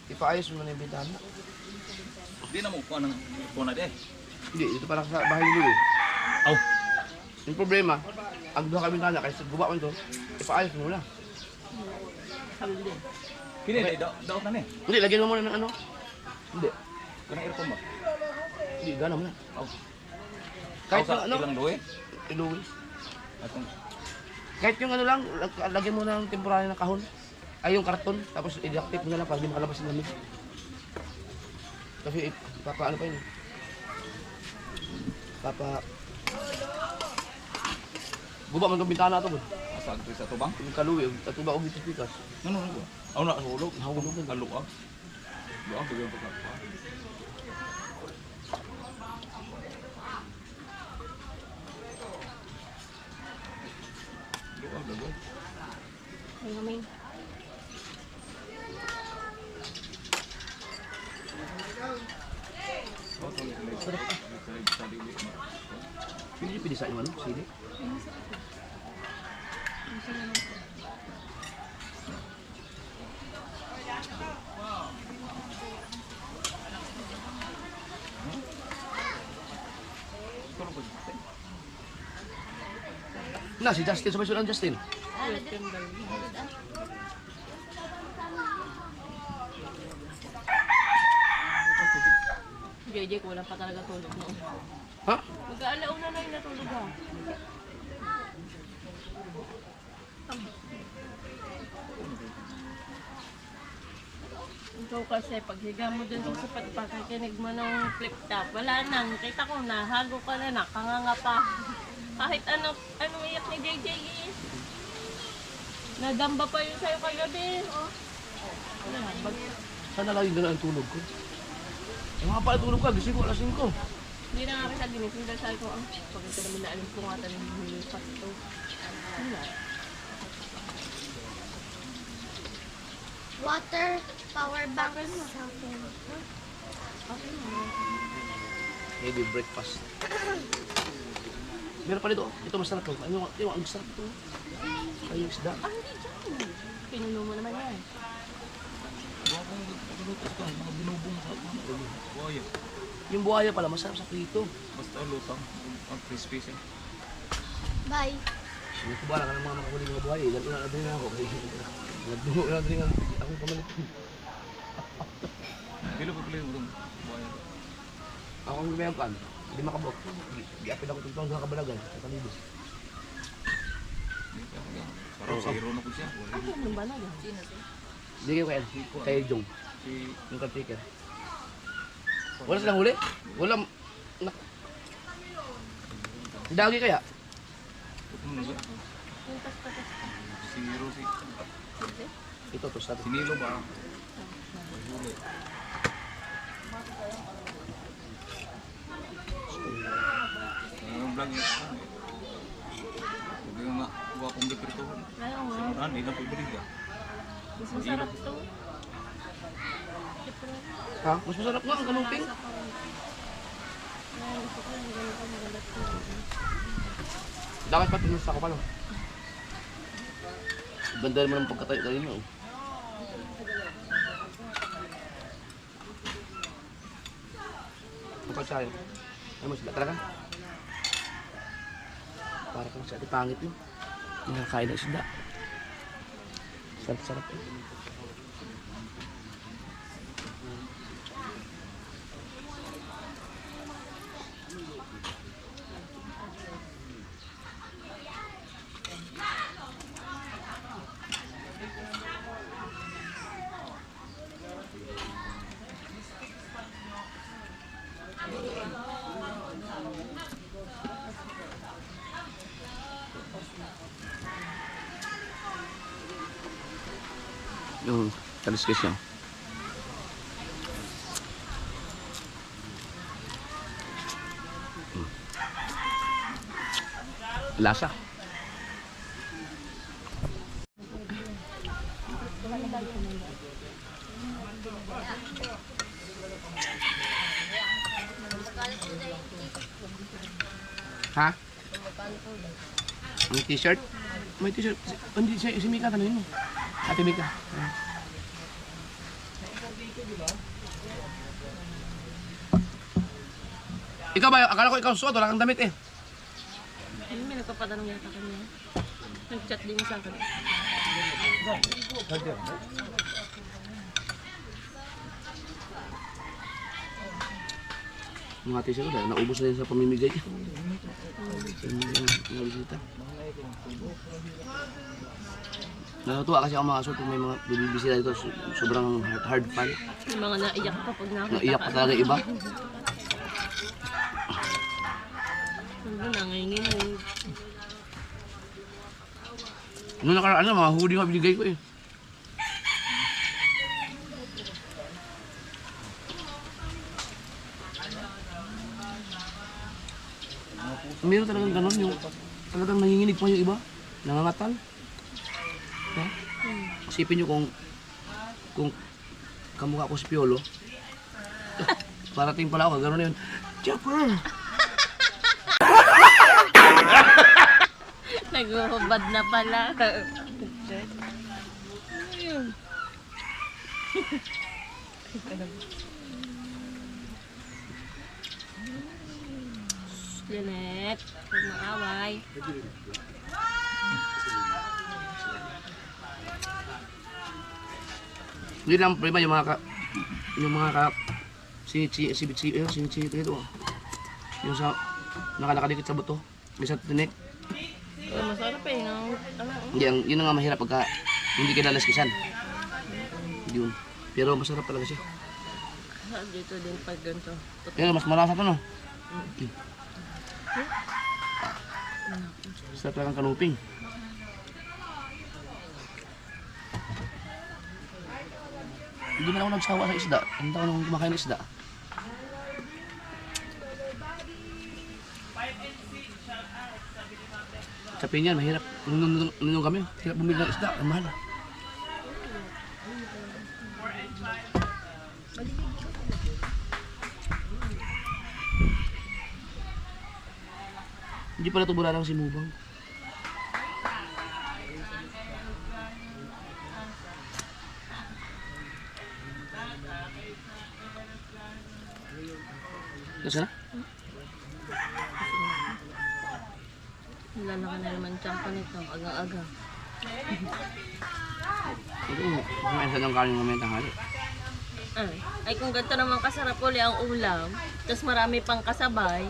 Ipaayos mo na yung bintana. Di na mo kuha ng phone na di. Hindi, ito para sa bahay ni Lulu. Aw. Yung problema, ang duha ka bintana, kaya guba ko ito, ipaayos mo na. Kini daot na ni. Hindi, lagyan mo muna ng ano. Hindi, Kanang earphone ba? hindi, gana mo na. Aw. Kahit Aw, yung sa ano, ilang duwe. Iluwi. Atong Kahit yung ano lang, lagyan mo ng temporary na kahon. Ay, yung karton, tapos i-deactivate mo na lang para hindi makalabas ng lamig. Kasi ano pa yun. Guba man itong bintana ito. asa to sa tubang. Yung kaluwi, tatuba og dito pikas. Ano na ba? Aw na hulog, hulog ng luag. Luag bigyan pa ka. Luag dagoy. Ay, namin. Hindi pwede sa inyo ano, sili. Na, si Justin, sabay sulang Justin. JJ, kulang pa talaga tulog noon. Ha? Mag-aalauna na yung natulog ha. Ikaw kasi, paghiga mo dun sa sapat, pakikinig mo ng flip-top, wala nang, kita ko na, hago ka na, nakanganga pa. Kahit anong iyak ni JJ is. Nadamba pa yun sa'yo kagabi. Oh. Wala, Sana lagi ganun ang tulog ko. Yung mga pala tulog ka, gising ko, alas 5. Hindi na nga kita ginising dahil sabi ko, pag ito namin naalim ko nga tanong nilipat ito. Wala. Water, power bank, something. Maybe breakfast. Meron pa dito, ito masarap to. Ano, ang masarap to. Ay, yung isda. Ah, hindi dyan. Pinuno mo naman yan. Mga binubong sa buhaya. Yung buhaya pala, masarap sa prito. Basta lutang, ang crispy siya. Bye. Hindi ko bala ka ng mga makahuli mga buhaya. Ganito na din ako. Nagdungo na din ako pamalit. Pilo pa pala yung buhaya. Ako ang lumayan kan. Hindi makabok. Giapit ako itong sa kabalagan. Sa kalibos. Parang zero na po siya. Ano ba na yan? Hindi kayo kaya. Kay Jong. Si Yung caretaker. Wala silang huli? Wala. Dagi kaya? Zero si Ito to sa Sinilo ba? Ang vlog niya. Sabi nga, huwag akong depritohan. Ayaw nga. Sinuran, di na po ibalik ka. Mas masarap to. Ha? Mas masarap nga ang kalumping. Dapat pa tinus ako pala. Ganda naman ang pagkatayo kanina. Oh. Kapag sa'yo. Ay mo sila talaga. Para kang sa pangit mo. Nakakain ng isda. Sarap-sarap. Yung kaliskis niya. Lasa. Ha? May t-shirt? May t-shirt. Hindi, si Mika tanongin mo. Ate Mika. Ikaw ba? Akala ko ikaw suot. Wala kang damit eh. May nagpapatanong yata kanya. Nag-chat din sa akin. Mga t-shirt ko dahil naubos na yun sa pamimigay. Sa mga bisita. Natutuwa kasi ako mga asol kung may mga bibisita dito. Sobrang hard fan. Yung mga naiyak pa pag nakakita Naiyak pa talaga iba. Ano, nangingin. Noong nakaraan na, mga hoodie nga binigay ko eh. Meron talagang ganon yung talagang nanginginig pa yung iba. Nangangatal. Ha? Isipin nyo kung kamukha ko si Piolo. Parating pala ako, gano'n na yun. Chopper! Nag-uhubad na pala. Janet, huwag maaway. Hindi lang prima yung mga ka si ito. Yung sa nakalakadikit sa buto. May sa tinik. Masarap eh, no? Hindi, yun ang nga mahirap pagka hindi ka nalaskisan. Yun. Pero masarap talaga siya. Dito din pag ganito. Pero mas malasa to no? Sarap talagang kanuping. Hindi man ako nagsawa sa isda. Hindi ako nang kumakain ng isda. Sa Pinyan, mahirap. Nung kami, hirap bumili ng isda. Ang mahal. Hindi pala tubura lang si Mubang. Nasaan na? Lalaki na naman tiyang ko nito, agang-agang. Ito, kumain sa ng kanin namin tanghali. Ay kung ganito naman kasarap uli ang ulam, tapos marami pang kasabay.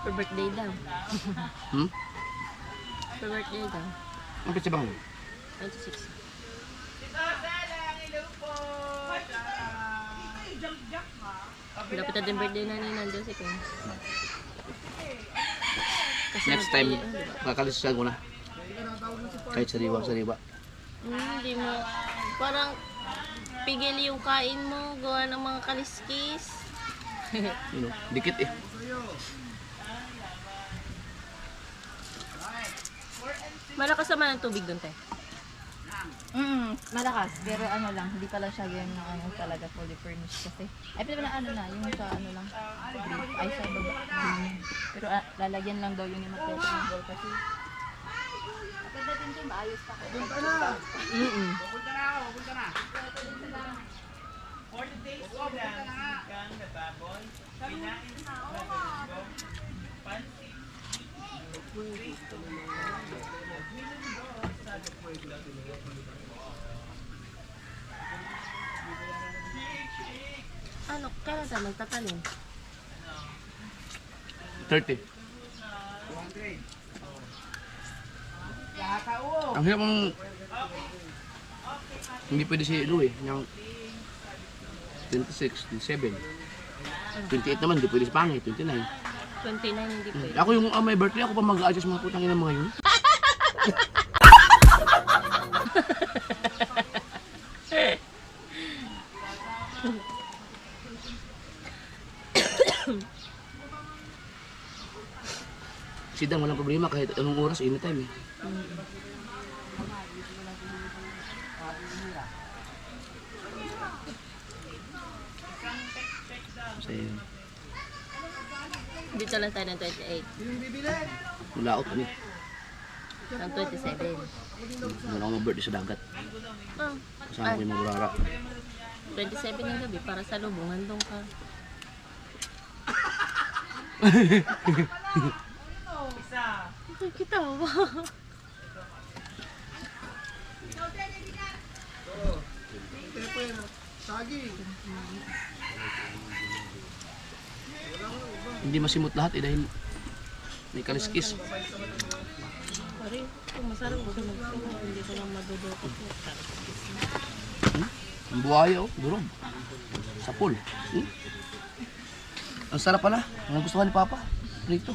For birthday daw. For birthday daw. Ang pitsa bang? 26. Dapat na din birthday na ni Nando si Ken. Next time, kakalisasan ko na. Kahit sariwa. Hindi mo Parang pigil yung kain mo, gawa ng mga kaliskis. You know, dikit eh. Malakas naman ang tubig doon, te. Malakas, pero ano lang, hindi pala siya ganyan na ano talaga fully furnished kasi. Ay, pero na ano na, yung sa ano lang, brief, ay sa baba. Pero lalagyan lang daw yun yung matreta ng ball kasi. Maganda din siya, maayos pa. Ano, kailan tayo magtatanim? 30. Ang hirap mong... Hindi pwede si Louie, yung 26, 27. 28 naman, hindi pwede si Pangit, 29. 29, hindi pwede. Ako yung may birthday, ako pa mag-a-adjust mga putang ina mga yun. Sidang walang problema kahit anong oras, anytime eh. So, yun. Dito lang tayo ng 28. Mulaot kami. Ng 27. Wala akong mag-birthday sa dagat. Oh, Kasama ko yung mga burara. 27 ng gabi para sa lubungan doon ka. Kita ba? Hindi masimot lahat eh dahil may kaliskis. Pare, kung masarap ko magsumo, hindi ko lang madudukot mo. Ang buhaya oh, durog. Sapul. Ang sarap pala. Ang gustuhan ni Papa. Prito.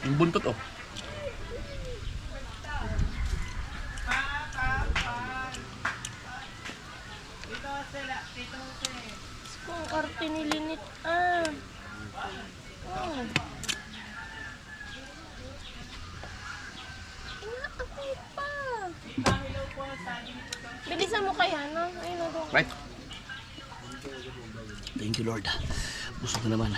Ang buntot oh. Kung karte nilinit ah. Oh. Nakapay pa. Bilisan mo kaya, no? Ayun na doon. Right. Thank you Lord. Busog na naman.